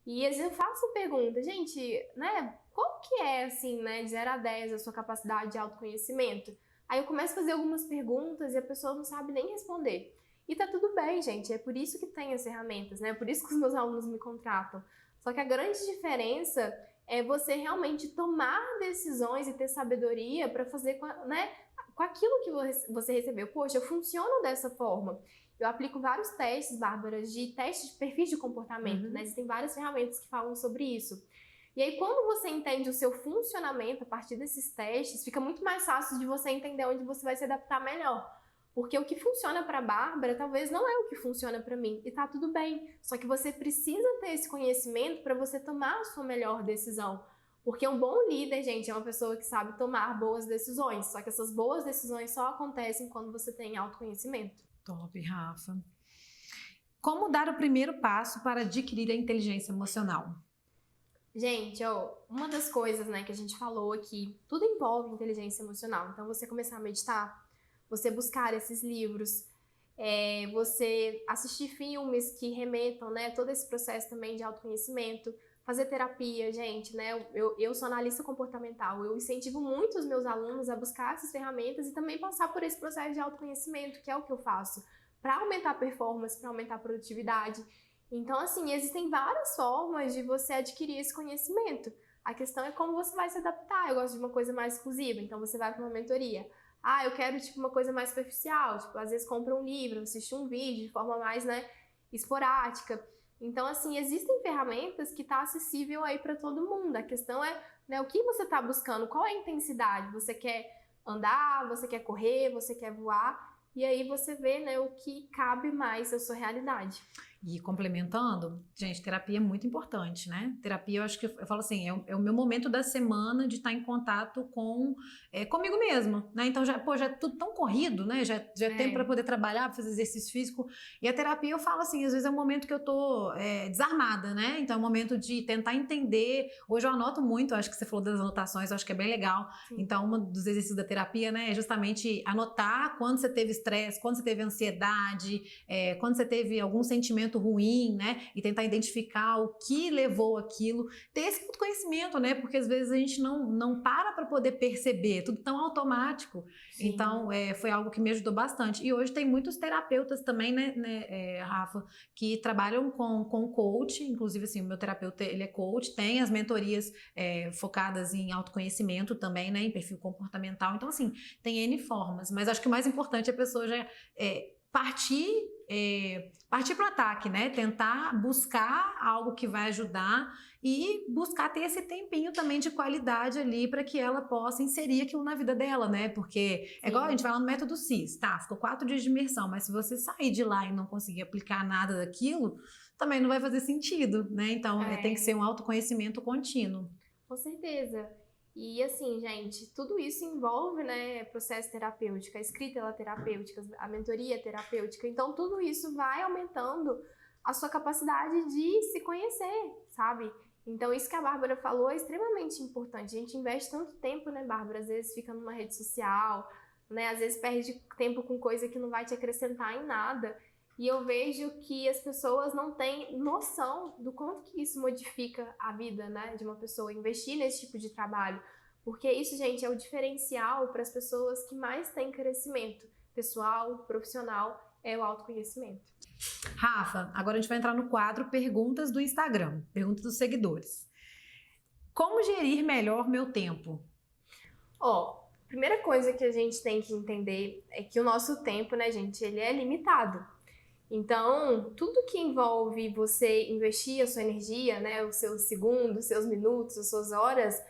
E às vezes eu faço pergunta, gente, né, qual que é, assim, né, de 0 a 10 a sua capacidade de autoconhecimento? Aí eu começo a fazer algumas perguntas e a pessoa não sabe nem responder. E tá tudo bem, gente, é por isso que tem as ferramentas, né, é por isso que os meus alunos me contratam. Só que a grande diferença é você realmente tomar decisões e ter sabedoria para fazer, né, com aquilo que você recebeu. Poxa, eu funciono dessa forma. Eu aplico vários testes, Bárbara, de testes de perfis de comportamento, né? Existem várias ferramentas que falam sobre isso. E aí, quando você entende o seu funcionamento a partir desses testes, fica muito mais fácil de você entender onde você vai se adaptar melhor. Porque o que funciona para a Bárbara talvez não é o que funciona para mim. E tá tudo bem. Só que você precisa ter esse conhecimento para você tomar a sua melhor decisão. Porque um bom líder, gente, é uma pessoa que sabe tomar boas decisões. Só que essas boas decisões só acontecem quando você tem autoconhecimento. Top, Rafa. Como dar o primeiro passo para adquirir a inteligência emocional? Gente, ó, uma das coisas, né, que a gente falou aqui, tudo envolve inteligência emocional. Então, você começar a meditar, você buscar esses livros, você assistir filmes que remetam, né, todo esse processo também de autoconhecimento, fazer terapia, gente, né, eu sou analista comportamental, eu incentivo muito os meus alunos a buscar essas ferramentas e também passar por esse processo de autoconhecimento, que é o que eu faço, para aumentar a performance, para aumentar a produtividade. Então, assim, existem várias formas de você adquirir esse conhecimento. A questão é como você vai se adaptar. Eu gosto de uma coisa mais exclusiva, então você vai para uma mentoria. Ah, eu quero, tipo, uma coisa mais superficial, tipo, às vezes compra um livro, assiste um vídeo de forma mais, né, esporádica. Então, assim, existem ferramentas que tá acessível aí para todo mundo. A questão é, né, o que você tá buscando, qual é a intensidade? Você quer andar, você quer correr, você quer voar? E aí você vê, né, o que cabe mais à sua realidade. E complementando, gente, terapia é muito importante, né? Terapia, eu acho que eu falo assim, é o meu momento da semana de estar em contato comigo mesma, né? Então já é tudo tão corrido, né? Já é tempo para poder trabalhar, fazer exercício físico. E a terapia, eu falo assim, às vezes é um momento que eu tô desarmada, né? Então é um momento de tentar entender. Hoje eu anoto muito, acho que você falou das anotações, eu acho que é bem legal. Sim. Então, um dos exercícios da terapia, né, é justamente anotar quando você teve estresse, quando você teve ansiedade, quando você teve algum sentimento ruim, né? E tentar identificar o que levou aquilo. Ter esse conhecimento, né? Porque às vezes a gente não para poder perceber, tudo tão automático. Sim. Então, foi algo que me ajudou bastante. E hoje tem muitos terapeutas também, né, Rafa, que trabalham com coach. Inclusive, assim, o meu terapeuta, ele é coach, tem as mentorias focadas em autoconhecimento também, né? Em perfil comportamental. Então, assim, tem N formas. Mas acho que o mais importante é a pessoa já partir para o ataque, né? Tentar buscar algo que vai ajudar e buscar ter esse tempinho também de qualidade ali para que ela possa inserir aquilo na vida dela, né? Porque é igual a gente vai lá no método CIS, tá? Ficou 4 dias de imersão, mas se você sair de lá e não conseguir aplicar nada daquilo, também não vai fazer sentido, né? Então tem que ser um autoconhecimento contínuo. Com certeza. E assim, gente, tudo isso envolve, né, processo terapêutico, a escrita ela terapêutica, a mentoria terapêutica. Então, tudo isso vai aumentando a sua capacidade de se conhecer, sabe? Então, isso que a Bárbara falou é extremamente importante. A gente investe tanto tempo, né, Bárbara? Às vezes fica numa rede social, né? Às vezes perde tempo com coisa que não vai te acrescentar em nada. E eu vejo que as pessoas não têm noção do quanto que isso modifica a vida, né, de uma pessoa, investir nesse tipo de trabalho. Porque isso, gente, é o diferencial para as pessoas que mais têm crescimento pessoal, profissional, é o autoconhecimento. Rafa, agora a gente vai entrar no quadro Perguntas do Instagram, perguntas dos seguidores. Como gerir melhor meu tempo? Primeira coisa que a gente tem que entender é que o nosso tempo, né, gente, ele é limitado. Então, tudo que envolve você investir a sua energia, né, os seus segundos, os seus minutos, as suas horas,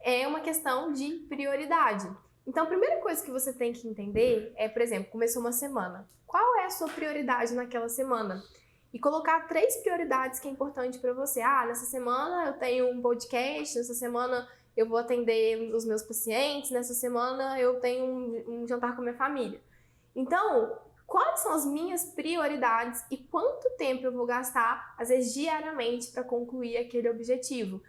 é uma questão de prioridade. Então, a primeira coisa que você tem que entender é, por exemplo, começou uma semana. Qual é a sua prioridade naquela semana? E colocar 3 prioridades que é importante para você. Nessa semana eu tenho um podcast, nessa semana eu vou atender os meus pacientes, nessa semana eu tenho um jantar com a minha família. Então, quais são as minhas prioridades e quanto tempo eu vou gastar, às vezes diariamente, para concluir aquele objetivo?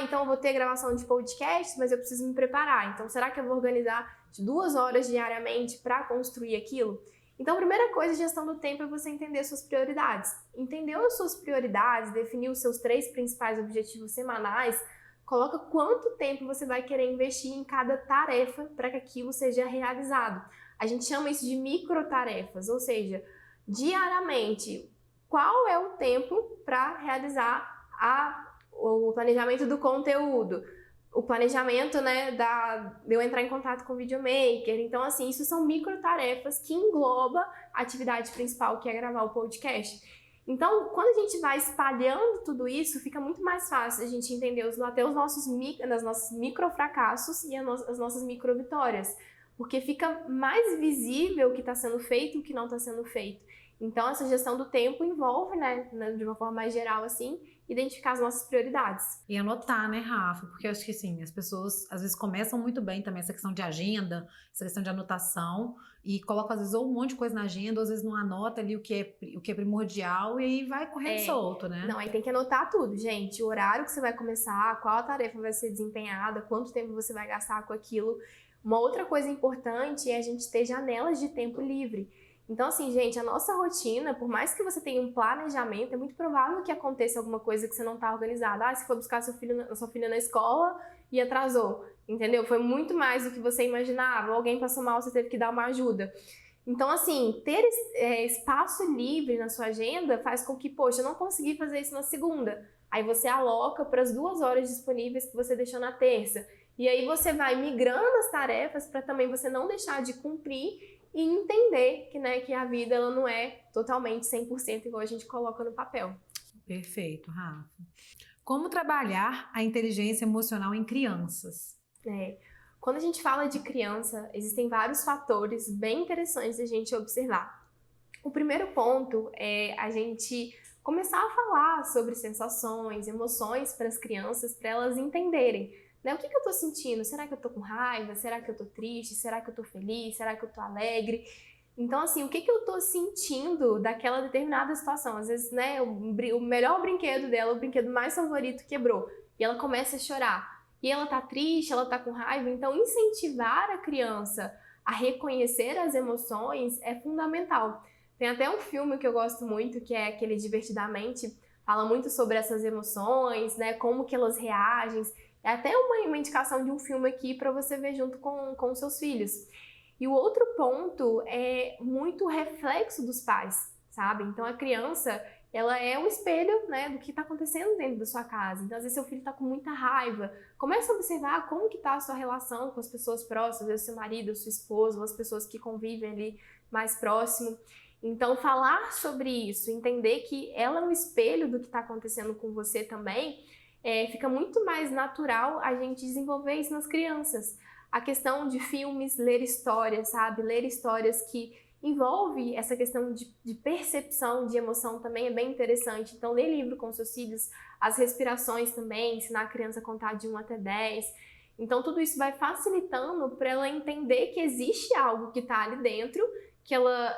Então eu vou ter gravação de podcast, mas eu preciso me preparar. Então, será que eu vou organizar de 2 horas diariamente para construir aquilo? Então, a primeira coisa, gestão do tempo, é você entender suas prioridades. Entendeu as suas prioridades, definir os seus 3 principais objetivos semanais, coloca quanto tempo você vai querer investir em cada tarefa para que aquilo seja realizado. A gente chama isso de microtarefas, ou seja, diariamente, qual é o tempo para realizar o planejamento do conteúdo, o planejamento, né, de eu entrar em contato com o videomaker. Então, assim, isso são microtarefas que engloba a atividade principal, que é gravar o podcast. Então, quando a gente vai espalhando tudo isso, fica muito mais fácil a gente entender até os nossos microfracassos e as nossas microvitórias, porque fica mais visível o que está sendo feito e o que não está sendo feito. Então, essa gestão do tempo envolve, né, de uma forma mais geral, assim, identificar as nossas prioridades. E anotar, né, Rafa? Porque eu acho que, assim, as pessoas, às vezes, começam muito bem também essa questão de agenda, essa questão de anotação, e colocam, às vezes, ou um monte de coisa na agenda, ou às vezes não anota ali o que é primordial, e aí vai correndo solto, né? Não, aí tem que anotar tudo, gente. O horário que você vai começar, qual a tarefa vai ser desempenhada, quanto tempo você vai gastar com aquilo. Uma outra coisa importante é a gente ter janelas de tempo livre. Então, assim, gente, a nossa rotina, por mais que você tenha um planejamento, é muito provável que aconteça alguma coisa que você não está organizada. Você foi buscar sua filha na escola e atrasou, entendeu? Foi muito mais do que você imaginava. Alguém passou mal, você teve que dar uma ajuda. Então, assim, ter espaço livre na sua agenda faz com que, poxa, eu não consegui fazer isso na segunda. Aí você aloca para as 2 horas disponíveis que você deixou na terça. E aí você vai migrando as tarefas para também você não deixar de cumprir e entender que a vida ela não é totalmente 100% igual a gente coloca no papel. Perfeito, Rafa. Como trabalhar a inteligência emocional em crianças? Quando a gente fala de criança, existem vários fatores bem interessantes de a gente observar. O primeiro ponto é a gente começar a falar sobre sensações, emoções para as crianças, para elas entenderem. O que eu tô sentindo? Será que eu tô com raiva? Será que eu tô triste? Será que eu tô feliz? Será que eu tô alegre? Então, assim, o que eu tô sentindo daquela determinada situação? Às vezes, né, o melhor brinquedo dela, o brinquedo mais favorito, quebrou. E ela começa a chorar. E ela tá triste, ela tá com raiva. Então, incentivar a criança a reconhecer as emoções é fundamental. Tem até um filme que eu gosto muito, que é aquele Divertidamente. Fala muito sobre essas emoções, né, como que elas reagem. É até uma indicação de um filme aqui para você ver junto com os seus filhos. E o outro ponto é muito reflexo dos pais, sabe? Então a criança, ela é um espelho, né, do que está acontecendo dentro da sua casa. Então às vezes seu filho está com muita raiva. Comece a observar como que está a sua relação com as pessoas próximas, às vezes seu marido, sua esposa, ou as pessoas que convivem ali mais próximo. Então falar sobre isso, entender que ela é um espelho do que está acontecendo com você também, fica muito mais natural a gente desenvolver isso nas crianças. A questão de filmes, ler histórias, sabe? Ler histórias que envolve essa questão de percepção, de emoção também é bem interessante. Então, ler livro com seus filhos, as respirações também, ensinar a criança a contar de 1 até 10. Então, tudo isso vai facilitando para ela entender que existe algo que está ali dentro, que ela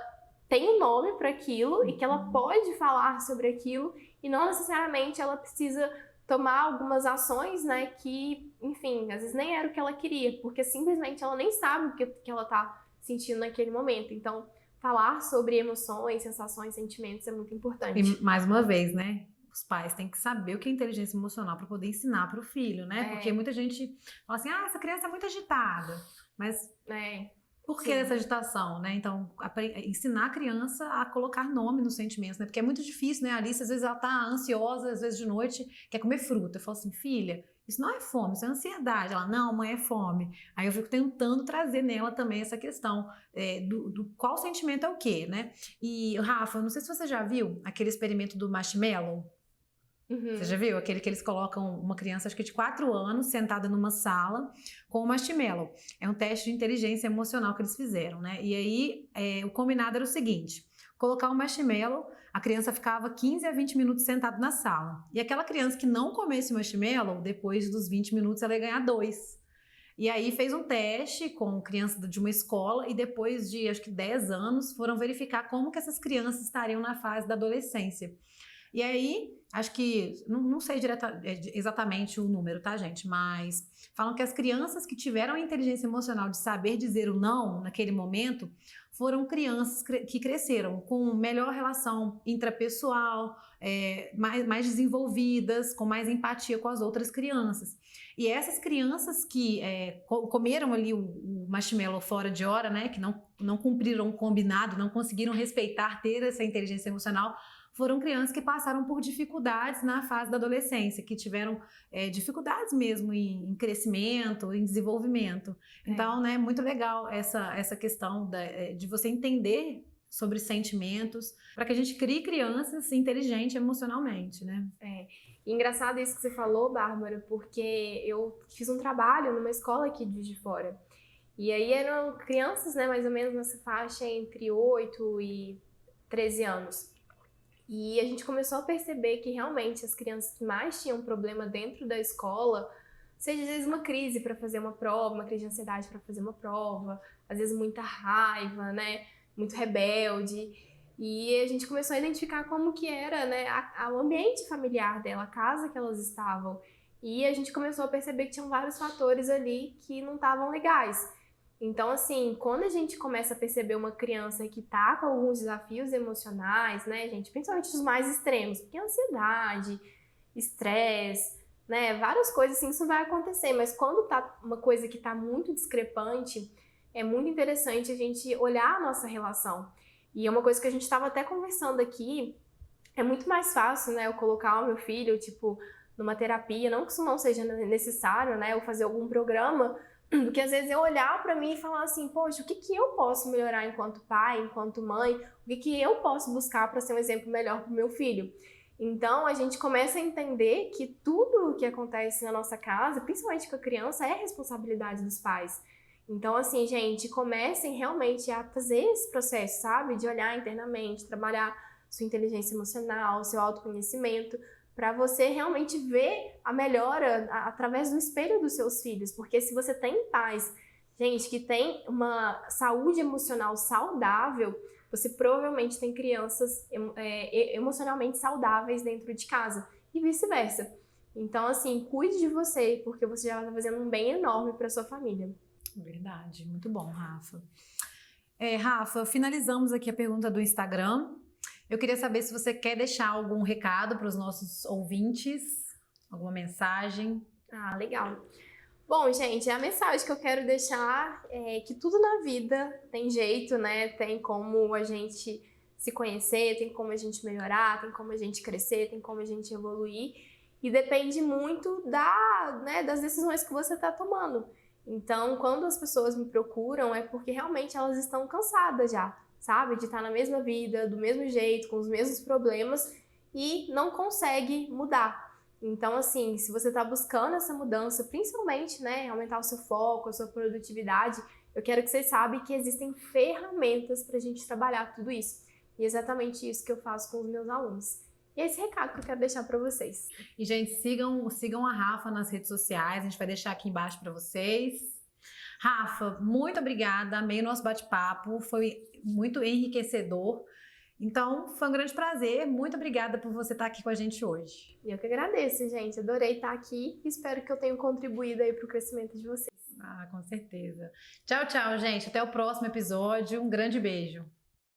tem um nome para aquilo e que ela pode falar sobre aquilo e não necessariamente ela precisa tomar algumas ações, né, que, enfim, às vezes nem era o que ela queria, porque simplesmente ela nem sabe o que ela tá sentindo naquele momento. Então, falar sobre emoções, sensações, sentimentos é muito importante. E, mais uma vez, né, os pais têm que saber o que é inteligência emocional para poder ensinar para o filho, né? Porque muita gente fala assim, essa criança é muito agitada, mas... Por que essa agitação, né? Então, ensinar a criança a colocar nome nos sentimentos, né? Porque é muito difícil, né? A Alice, às vezes, ela tá ansiosa, às vezes de noite, quer comer fruta. Eu falo assim, filha, isso não é fome, isso é ansiedade. Ela, não, mãe, é fome. Aí eu fico tentando trazer nela também essa questão do qual sentimento é o quê, né? E, Rafa, eu não sei se você já viu aquele experimento do marshmallow. Você já viu? Aquele que eles colocam uma criança, acho que de 4 anos, sentada numa sala com o marshmallow. É um teste de inteligência emocional que eles fizeram, né? E aí, o combinado era o seguinte: colocar o marshmallow, a criança ficava 15 a 20 minutos sentada na sala. E aquela criança que não comesse marshmallow, depois dos 20 minutos ela ia ganhar 2. E aí fez um teste com crianças de uma escola e depois de, acho que 10 anos, foram verificar como que essas crianças estariam na fase da adolescência. E aí, acho que, não sei exatamente o número, tá, gente? Mas falam que as crianças que tiveram a inteligência emocional de saber dizer o não naquele momento foram crianças que cresceram com melhor relação intrapessoal, mais desenvolvidas, com mais empatia com as outras crianças. E essas crianças que comeram ali o marshmallow fora de hora, né? Que não cumpriram o combinado, não conseguiram respeitar, ter essa inteligência emocional, foram crianças que passaram por dificuldades na fase da adolescência, que tiveram dificuldades mesmo em crescimento, em desenvolvimento. Então, né, muito legal essa questão de você entender sobre sentimentos, para que a gente crie crianças inteligentes emocionalmente, né? Engraçado isso que você falou, Bárbara, porque eu fiz um trabalho numa escola aqui de Juiz de Fora. E aí eram crianças, né, mais ou menos nessa faixa entre 8 e 13 anos. E a gente começou a perceber que realmente as crianças que mais tinham problema dentro da escola, seja às vezes uma crise para fazer uma prova, uma crise de ansiedade para fazer uma prova, às vezes muita raiva, né, muito rebelde. E a gente começou a identificar como que era, né, o ambiente familiar dela, a casa que elas estavam. E a gente começou a perceber que tinham vários fatores ali que não estavam legais. Então, assim, quando a gente começa a perceber uma criança que tá com alguns desafios emocionais, né, gente, principalmente os mais extremos, porque ansiedade, estresse, né, várias coisas assim, isso vai acontecer, mas quando tá uma coisa que tá muito discrepante, é muito interessante a gente olhar a nossa relação. E é uma coisa que a gente estava até conversando aqui, é muito mais fácil, né, eu colocar o meu filho, tipo, numa terapia, não que isso não seja necessário, né, eu fazer algum programa, do que às vezes eu olhar pra mim e falar assim, poxa, o que que eu posso melhorar enquanto pai, enquanto mãe, o que que eu posso buscar para ser um exemplo melhor pro meu filho. Então a gente começa a entender que tudo o que acontece na nossa casa, principalmente com a criança, é responsabilidade dos pais. Então assim, gente, comecem realmente a fazer esse processo, sabe? De olhar internamente, trabalhar sua inteligência emocional, seu autoconhecimento, para você realmente ver a melhora através do espelho dos seus filhos. Porque se você tem pais, gente, que tem uma saúde emocional saudável, você provavelmente tem crianças emocionalmente saudáveis dentro de casa e vice-versa. Então, assim, cuide de você, porque você já está fazendo um bem enorme para sua família. Verdade, muito bom, Rafa. Rafa, finalizamos aqui a pergunta do Instagram. Eu queria saber se você quer deixar algum recado para os nossos ouvintes, alguma mensagem. Ah, legal. Bom, gente, a mensagem que eu quero deixar é que tudo na vida tem jeito, né? Tem como a gente se conhecer, tem como a gente melhorar, tem como a gente crescer, tem como a gente evoluir. E depende muito das decisões que você está tomando. Então, quando as pessoas me procuram, é porque realmente elas estão cansadas já, sabe? De estar na mesma vida, do mesmo jeito, com os mesmos problemas e não consegue mudar. Então, assim, se você está buscando essa mudança, principalmente, né, aumentar o seu foco, a sua produtividade, eu quero que vocês saibam que existem ferramentas para a gente trabalhar tudo isso. E é exatamente isso que eu faço com os meus alunos. E é esse recado que eu quero deixar para vocês. E, gente, sigam a Rafa nas redes sociais, a gente vai deixar aqui embaixo para vocês. Rafa, muito obrigada, amei o nosso bate-papo, foi muito enriquecedor. Então, foi um grande prazer, muito obrigada por você estar aqui com a gente hoje. Eu que agradeço, gente, adorei estar aqui e espero que eu tenha contribuído aí para o crescimento de vocês. Ah, com certeza. Tchau, tchau, gente, até o próximo episódio, um grande beijo.